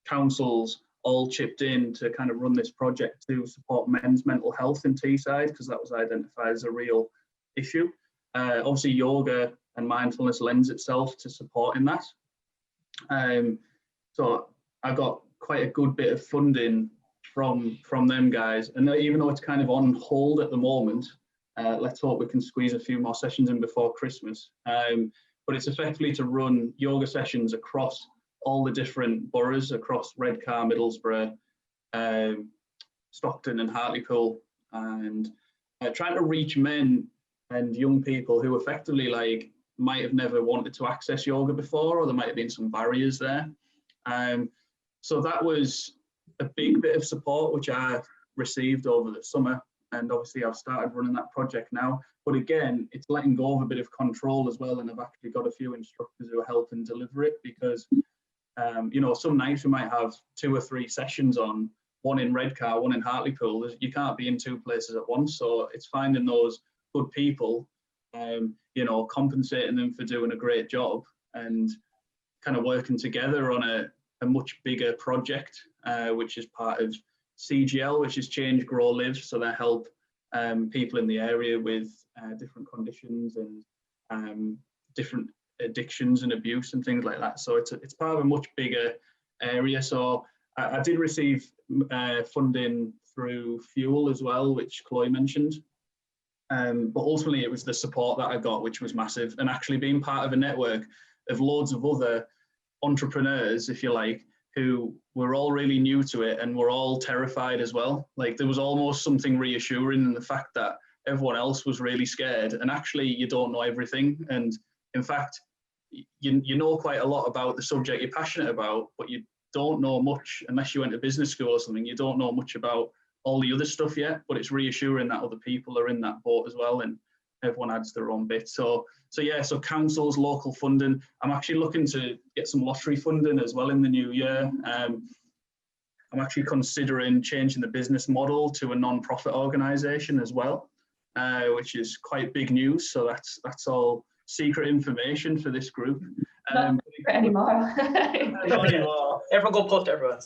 councils all chipped in to kind of run this project to support men's mental health in Teesside, because that was identified as a real issue. Obviously, yoga and mindfulness lends itself to supporting that. So I got quite a good bit of funding from them guys. And even though it's kind of on hold at the moment, let's hope we can squeeze a few more sessions in before Christmas. But it's effectively to run yoga sessions across all the different boroughs, across Redcar, Middlesbrough, Stockton and Hartlepool, and trying to reach men and young people who effectively like might have never wanted to access yoga before, or there might have been some barriers there. So that was a big bit of support which I received over the summer, and obviously I've started running that project now. But again, it's letting go of a bit of control as well, and I've actually got a few instructors who are helping deliver it, because you know, some nights we might have 2 or 3 sessions on, one in Redcar, one in Hartlepool. You can't be in 2 places at once, so it's finding those good people, you know, compensating them for doing a great job, and kind of working together on a much bigger project, which is part of CGL, which is Change, Grow, Live. So they help people in the area with different conditions and different addictions and abuse and things like that. So it's part of a much bigger area. So I did receive funding through Fuel as well, which Chloe mentioned. But ultimately it was the support that I got, which was massive, and actually being part of a network of loads of other entrepreneurs, if you like, who were all really new to it and were all terrified as well. Like, there was almost something reassuring in the fact that everyone else was really scared, and actually you don't know everything. And in fact, you know quite a lot about the subject you're passionate about, but you don't know much unless you went to business school or something. You don't know much about all the other stuff yet, but it's reassuring that other people are in that boat as well, and everyone adds their own bit. So yeah, so councils, local funding. I'm actually looking to get some lottery funding as well in the new year. I'm actually considering changing the business model to a non-profit organisation as well, which is quite big news. So that's all secret information for this group. Not secret anymore. Not anymore. Everyone go post everyone.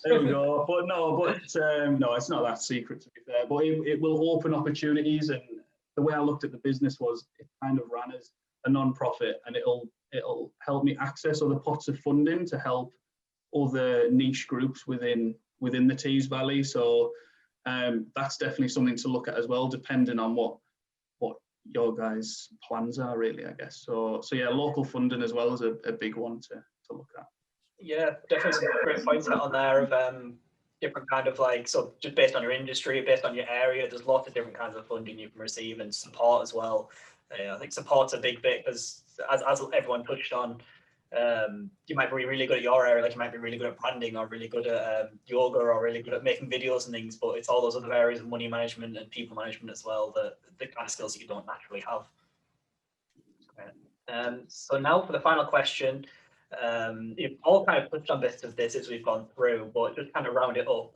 There we go. But no, it's not that secret, to be fair. But it will open opportunities, and the way I looked at the business was it kind of ran as a non-profit, and it'll help me access other pots of funding to help other niche groups within the Tees Valley. So that's definitely something to look at as well, depending on what your guys' plans are, really, I guess. So yeah, local funding as well is a big one to look at. Yeah, definitely some great points out on there of different kind of like, so just based on your industry, based on your area, there's lots of different kinds of funding you can receive, and support as well. I think support's a big bit, because as everyone touched on, you might be really good at your area, like you might be really good at branding, or really good at yoga, or really good at making videos and things, but it's all those other areas of money management and people management as well, the kind of skills that you don't naturally have. So now for the final question. You've all kind of touched on bits of this as we've gone through, but just kind of round it up.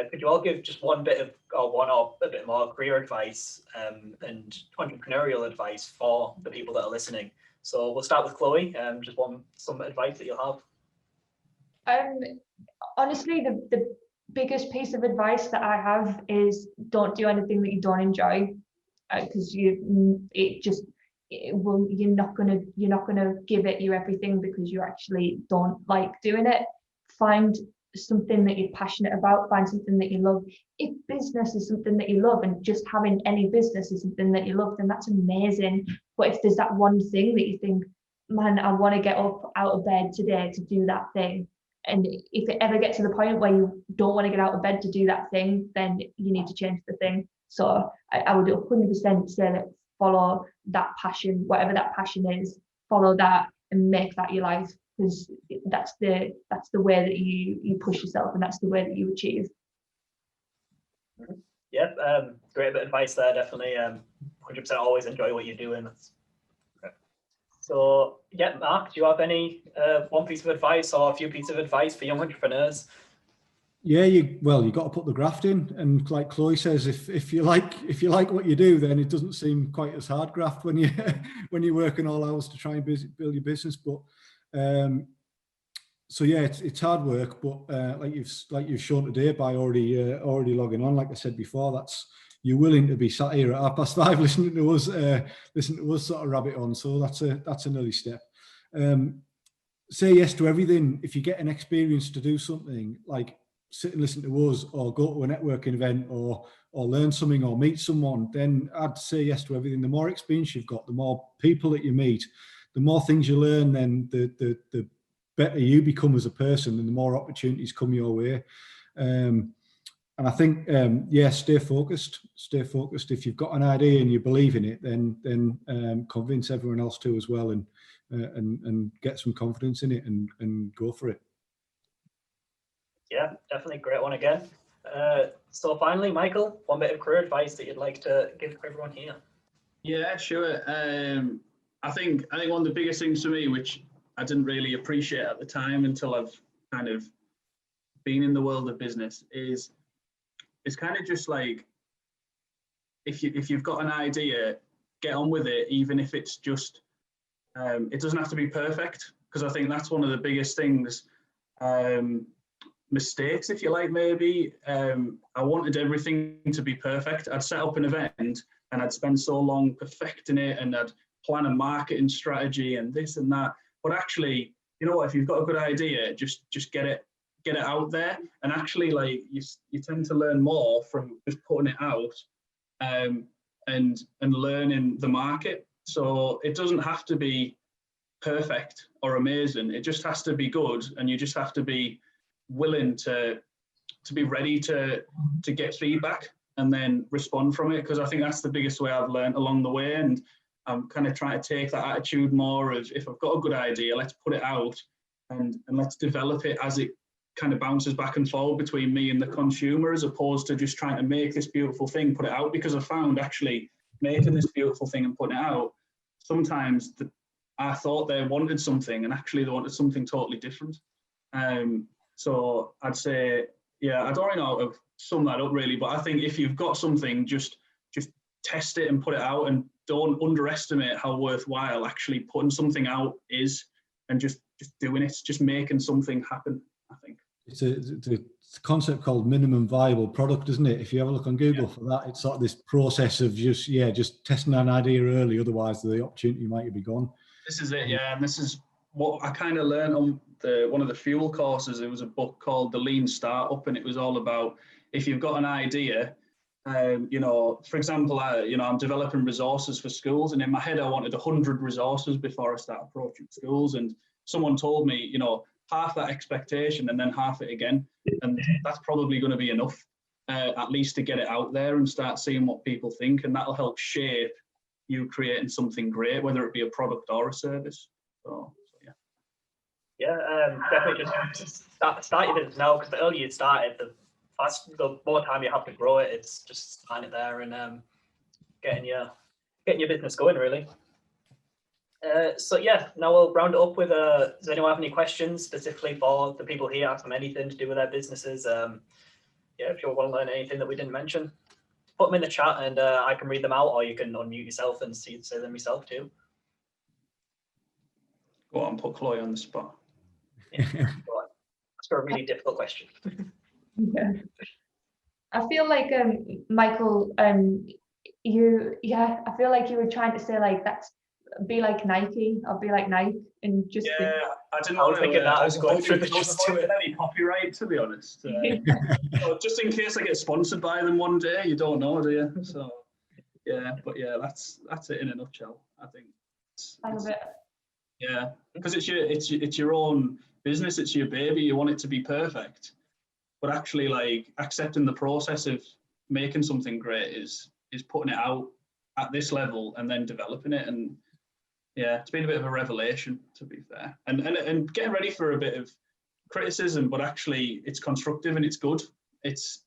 Could you all give just one bit of, or a bit more career advice and entrepreneurial advice for the people that are listening? So we'll start with Chloe. Just some advice that you'll have. Honestly, the biggest piece of advice that I have is don't do anything that you don't enjoy, because you're not gonna give it your everything because you actually don't like doing it. Find something that you're passionate about, find something that you love. If business is something that you love, and just having any business is something that you love, then that's amazing. But if there's that one thing that you think, man, I want to get up out of bed today to do that thing, and if it ever gets to the point where you don't want to get out of bed to do that thing, then you need to change the thing. So I would 100% say that follow that passion, whatever that passion is, follow that and make that your life, because that's the way that you push yourself, and that's the way that you achieve. Yeah, great bit of advice there, definitely. 100% always enjoy what you're doing. So yeah, Mark, do you have any one piece of advice or a few pieces of advice for young entrepreneurs? Yeah, you got to put the graft in, and like Chloe says, if you like what you do, then it doesn't seem quite as hard graft when you're working all hours to try and build your business. But so yeah, it's hard work, but like you've shown today by already logging on, like I said before, that's you're willing to be sat here at 5:30 listening to us sort of rabbit on. So that's an early step. Say yes to everything. If you get an experience to do something, like sit and listen to us, or go to a networking event, or learn something, or meet someone, then I'd say yes to everything. The more experience you've got, the more people that you meet, the more things you learn, then the better you become as a person, and the more opportunities come your way. I think, yeah, stay focused. Stay focused. If you've got an idea and you believe in it, then convince everyone else too as well, and get some confidence in it and go for it. Yeah, definitely great one again. So finally, Michael, one bit of career advice that you'd like to give everyone here. Yeah, sure. I think one of the biggest things for me, which I didn't really appreciate at the time until I've kind of been in the world of business, is it's kind of just like, if you've got an idea, get on with it, even if it's just, it doesn't have to be perfect, because I think that's one of the biggest things, mistakes, if you like, maybe. I wanted everything to be perfect. I'd set up an event and I'd spend so long perfecting it, and I'd plan a marketing strategy and this and that. But actually, you know what, if you've got a good idea, just get it out there. And actually, like, you tend to learn more from just putting it out, and learning the market. So it doesn't have to be perfect or amazing. It just has to be good, and you just have to be willing to be ready to get feedback and then respond from it. Because I think that's the biggest way I've learned along the way. And I'm kind of trying to take that attitude more of, if I've got a good idea, let's put it out and let's develop it as it kind of bounces back and forth between me and the consumer, as opposed to just trying to make this beautiful thing, put it out. Because I found actually making this beautiful thing and putting it out, sometimes I thought they wanted something and actually they wanted something totally different. So I'd say, yeah, I don't really know how to sum that up really, but I think if you've got something, just test it and put it out, and don't underestimate how worthwhile actually putting something out is, and just doing it, just making something happen, I think. It's a concept called minimum viable product, isn't it? If you have a look on Google for that, it's sort of this process of just testing an idea early, otherwise the opportunity might be gone. This is it, yeah, and this is what I kind of learned on one of the fuel courses. It was a book called The Lean Startup, and it was all about, if you've got an idea, you know, for example, I'm developing resources for schools, and in my head I wanted 100 resources before I start approaching schools, and someone told me, you know, half that expectation and then half it again, and that's probably going to be enough, at least to get it out there and start seeing what people think, and that'll help shape you creating something great, whether it be a product or a service. So yeah. Yeah, definitely just start your business now, because the earlier you start it, the more time you have to grow it. It's just starting it there and getting your business going, really. So yeah, now we'll round it up with, does anyone have any questions specifically for the people here? Ask them anything to do with their businesses. Yeah, if you want to learn anything that we didn't mention, put them in the chat and I can read them out, or you can unmute yourself and say them yourself too. Go on, put Chloe on the spot. Yeah. That's a really difficult question. Yeah. I feel like Michael, I feel like you were trying to say like that's be like Nike or be like Nike, and just yeah, I didn't I was want thinking to. that I was going through the just to any copyright, to be honest. So just in case I get sponsored by them one day, you don't know, do you? So yeah, but yeah, that's it in a nutshell. I think. I love it. Yeah, because it's your own business, it's your baby. You want it to be perfect, but actually, like, accepting the process of making something great is putting it out at this level and then developing it. And yeah, it's been a bit of a revelation, to be fair, and getting ready for a bit of criticism, but actually it's constructive and it's good. It's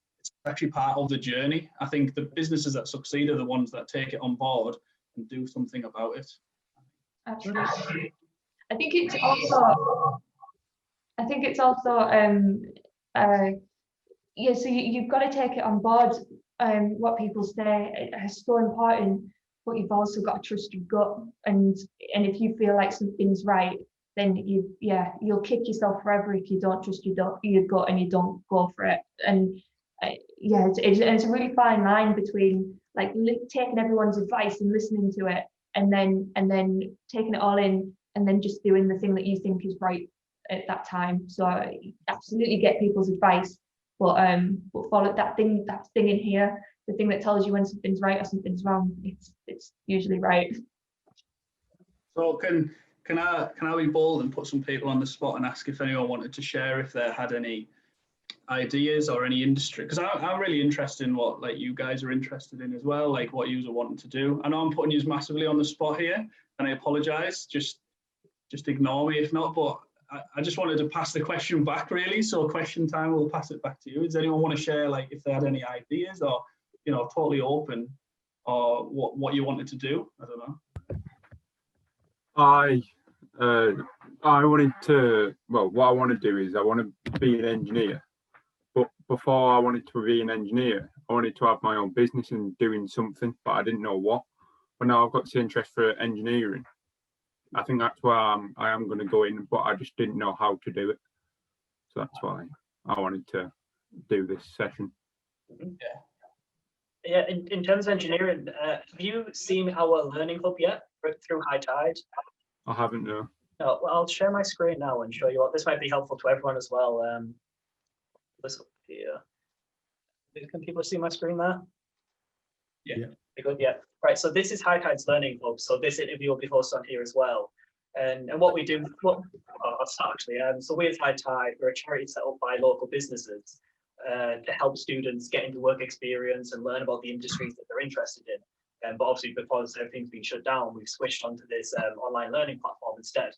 actually part of the journey. I think the businesses that succeed are the ones that take it on board and do something about it. Absolutely. I think it's also yeah, so you've got to take it on board. What people say is so important, but you've also got to trust your gut, and if you feel like something's right, then you'll kick yourself forever if you don't trust your gut and you don't go for it. And it's a really fine line between like taking everyone's advice and listening to it, and then taking it all in and then just doing the thing that you think is right at that time. So absolutely get people's advice, but follow that thing in here, the thing that tells you when something's right or something's wrong. It's usually right. So can I be bold and put some people on the spot and ask if anyone wanted to share if they had any ideas or any industry? Because I'm really interested in what like you guys are interested in as well, like what you are wanting to do. I know I'm putting you massively on the spot here, and I apologise. Just ignore me if not. But I just wanted to pass the question back really. So question time, we'll pass it back to you. Does anyone want to share like if they had any ideas or totally open or what you wanted to do? I don't know. I wanted to, well, what I want to do is I want to be an engineer. But before I wanted to be an engineer, I wanted to have my own business and doing something, but I didn't know what. But now I've got this interest for engineering. I think that's where I am going to go in, but I just didn't know how to do it. So that's why I wanted to do this session. Yeah, in terms of engineering, have you seen our learning hub yet through High Tide? I haven't, no. No, well, I'll share my screen now and show you what this might be helpful to everyone as well. This up here. Can people see my screen there? Yeah. Good, yeah. Right, so this is High Tide's Learning Hub. So this interview will be hosted on here as well. And what we do, so we as High Tide, we're a charity set up by local businesses to help students get into work experience and learn about the industries that they're interested in. But obviously, because everything's been shut down, we've switched onto this online learning platform instead.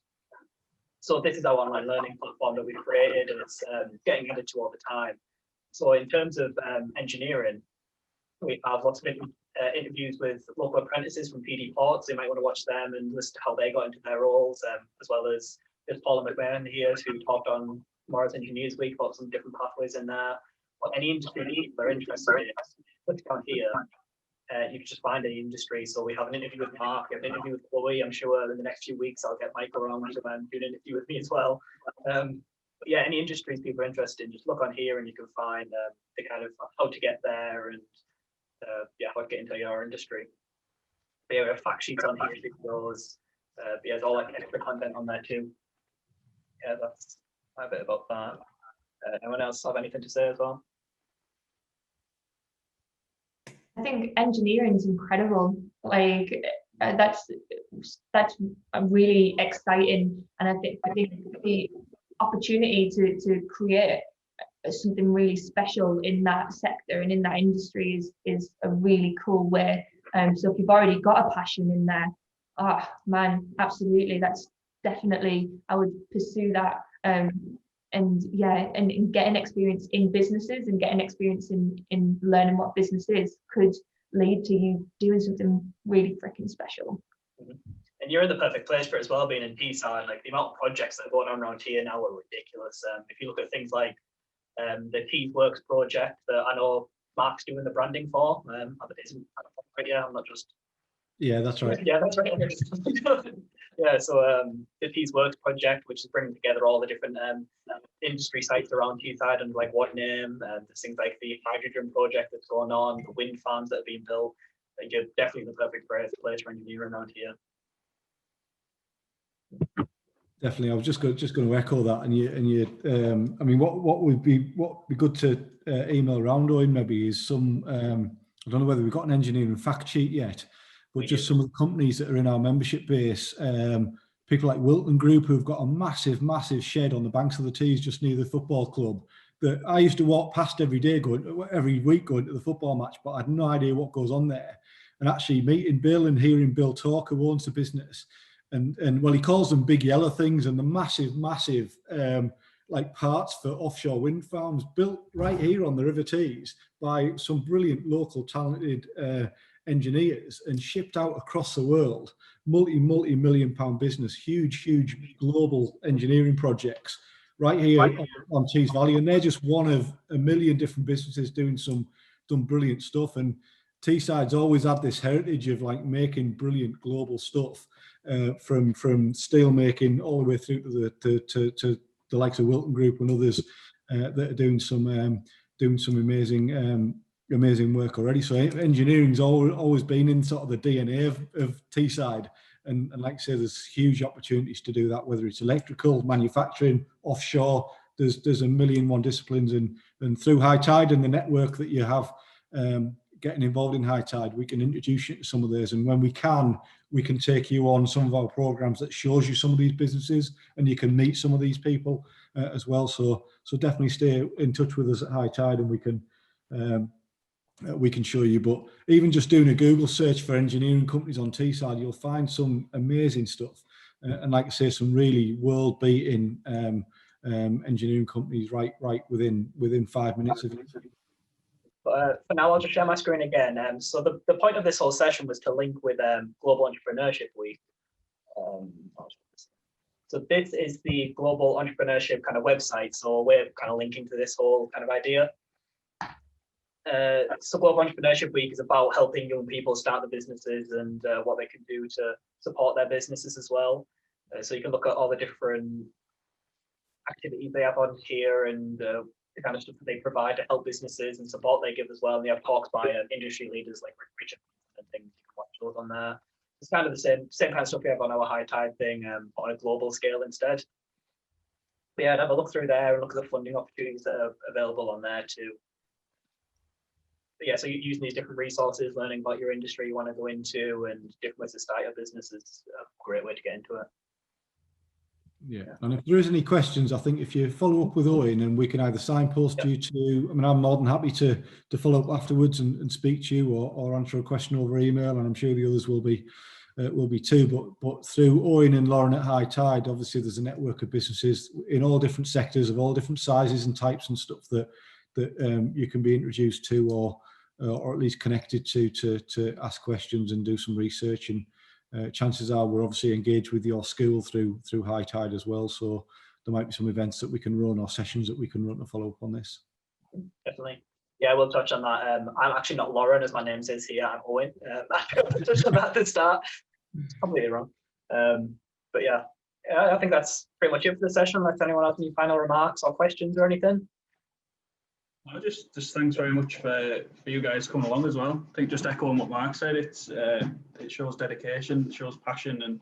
So this is our online learning platform that we've created, and it's getting added to all the time. So in terms of engineering, we have lots of interviews with local apprentices from PD Ports. You might want to watch them and listen to how they got into their roles, as well as there's Paula McMahon here who talked on tomorrow's Engineers Week about some different pathways in there. Or any industry people are interested in, click down here. You can just find any industry. So we have an interview with Mark, we have an interview with Chloe. I'm sure in the next few weeks I'll get Mike around to do an interview with me as well. But yeah, any industries people are interested in, just look on here and you can find the kind of how to get there and yeah, how to get into your industry. But yeah, we have fact sheets on here, videos. Yeah, there's all like extra content on there too. Yeah, that's a bit about that. Anyone else have anything to say as well? I think engineering is incredible. Like that's really exciting, and I think the opportunity to create something really special in that sector and in that industry is a really cool way. So if you've already got a passion in there, oh man, absolutely, that's definitely, I would pursue that. And yeah, and getting experience in businesses and getting experience in learning what business is could lead to you doing something really freaking special. And you're in the perfect place for it as well, being in Teesside. Like the amount of projects that are going on around here now are ridiculous. If you look at things like the Tees Works project that I know Mark's doing the branding for, yeah, I'm not just. Yeah, that's right. Yeah, that's right. Yeah, so the Tees Works project, which is bringing together all the different industry sites around Teesside and like one name, and there's things like the hydrogen project that's going on, the wind farms that are being built. Like you're definitely the perfect place for engineering around here. Definitely, I was just going to echo that, and you. I mean, what would be good to email around on maybe is some. I don't know whether we've got an engineering fact sheet yet, but just some of the companies that are in our membership base. People like Wilton Group, who've got a massive shed on the banks of the Tees just near the football club. That I used to walk past every week going to the football match, but I had no idea what goes on there. And actually meeting Bill and hearing Bill talk, who owns the business. And well, he calls them big yellow things, and the massive like parts for offshore wind farms built right here on the River Tees by some brilliant local talented engineers and shipped out across the world. Multi-million pound business, huge global engineering projects right here on Tees Valley, and they're just one of a million different businesses doing brilliant stuff. And Teesside's always had this heritage of like making brilliant global stuff. From steel making all the way through to the likes of Wilton Group and others that are doing some amazing work already. So engineering's always been in sort of the DNA of Teesside, and like I say, there's huge opportunities to do that, whether it's electrical, manufacturing, offshore. There's a million disciplines, and through High Tide and the network that you have getting involved in High Tide, we can introduce you to some of those, and when we can take you on some of our programs that shows you some of these businesses, and you can meet some of these people as well. So definitely stay in touch with us at High Tide, and we can show you. But even just doing a Google search for engineering companies on Teesside, you'll find some amazing stuff, and like I say, some really world-beating engineering companies right within 5 minutes of it. But for now, I'll just share my screen again. So the point of this whole session was to link with Global Entrepreneurship Week. So this is the Global Entrepreneurship kind of website. So we're kind of linking to this whole kind of idea. So Global Entrepreneurship Week is about helping young people start the businesses and what they can do to support their businesses as well. So you can look at all the different activities they have on here, and the kind of stuff that they provide to help businesses and support they give as well. And they have talks by industry leaders like Richard and things. You can watch those on there. It's kind of the same kind of stuff we have on our High Tide thing, on a global scale instead. But yeah, I'd have a look through there and look at the funding opportunities that are available on there too. But yeah, so using these different resources, learning about your industry you want to go into, and different ways to start your business is a great way to get into it. Yeah, and if there is any questions, I think if you follow up with Owen, and we can either signpost you to, I mean, I'm more than happy to follow up afterwards and speak to you, or answer a question over email, and I'm sure the others will be too. But through Owen and Lauren at High Tide, obviously there's a network of businesses in all different sectors of all different sizes and types and stuff that you can be introduced to, or at least connected to ask questions and do some research. And chances are we're obviously engaged with your school through High Tide as well. So there might be some events that we can run, or sessions that we can run to follow up on this. Definitely. Yeah, we'll touch on that. I'm actually not Lauren, as my name says here. I'm Owen. I touched on that at the start. It's completely wrong. But yeah, I think that's pretty much it for the session. Unless anyone has any final remarks or questions or anything. Just thanks very much for you guys coming along as well. I think just echoing what Mark said, it shows dedication, it shows passion, and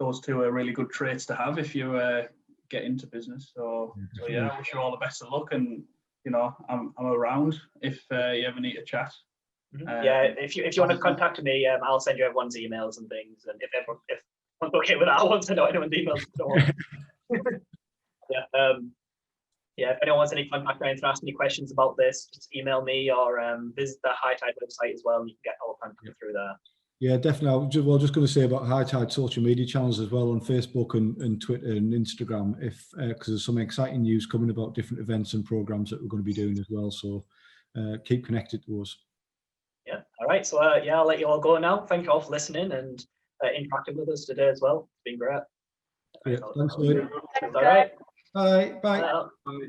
those two are really good traits to have if you get into business. So yeah, I wish you all the best of luck, and you know, I'm around if you ever need to chat. Yeah, if you want to contact me, I'll send you everyone's emails and things, and if I'm okay with that, I won't send out anyone's emails. Yeah, if anyone wants any contact or anything, ask any questions about this, just email me, or visit the High Tide website as well, and you can get all contact through there. Yeah, definitely. Just going to say about High Tide social media channels as well, on Facebook and Twitter and Instagram, because there's some exciting news coming about different events and programs that we're going to be doing as well. So keep connected to us. Yeah. All right. So yeah, I'll let you all go now. Thank you all for listening and interacting with us today as well. It's been great. Yeah, thanks, Lloyd. All right. Bye. Bye. Bye.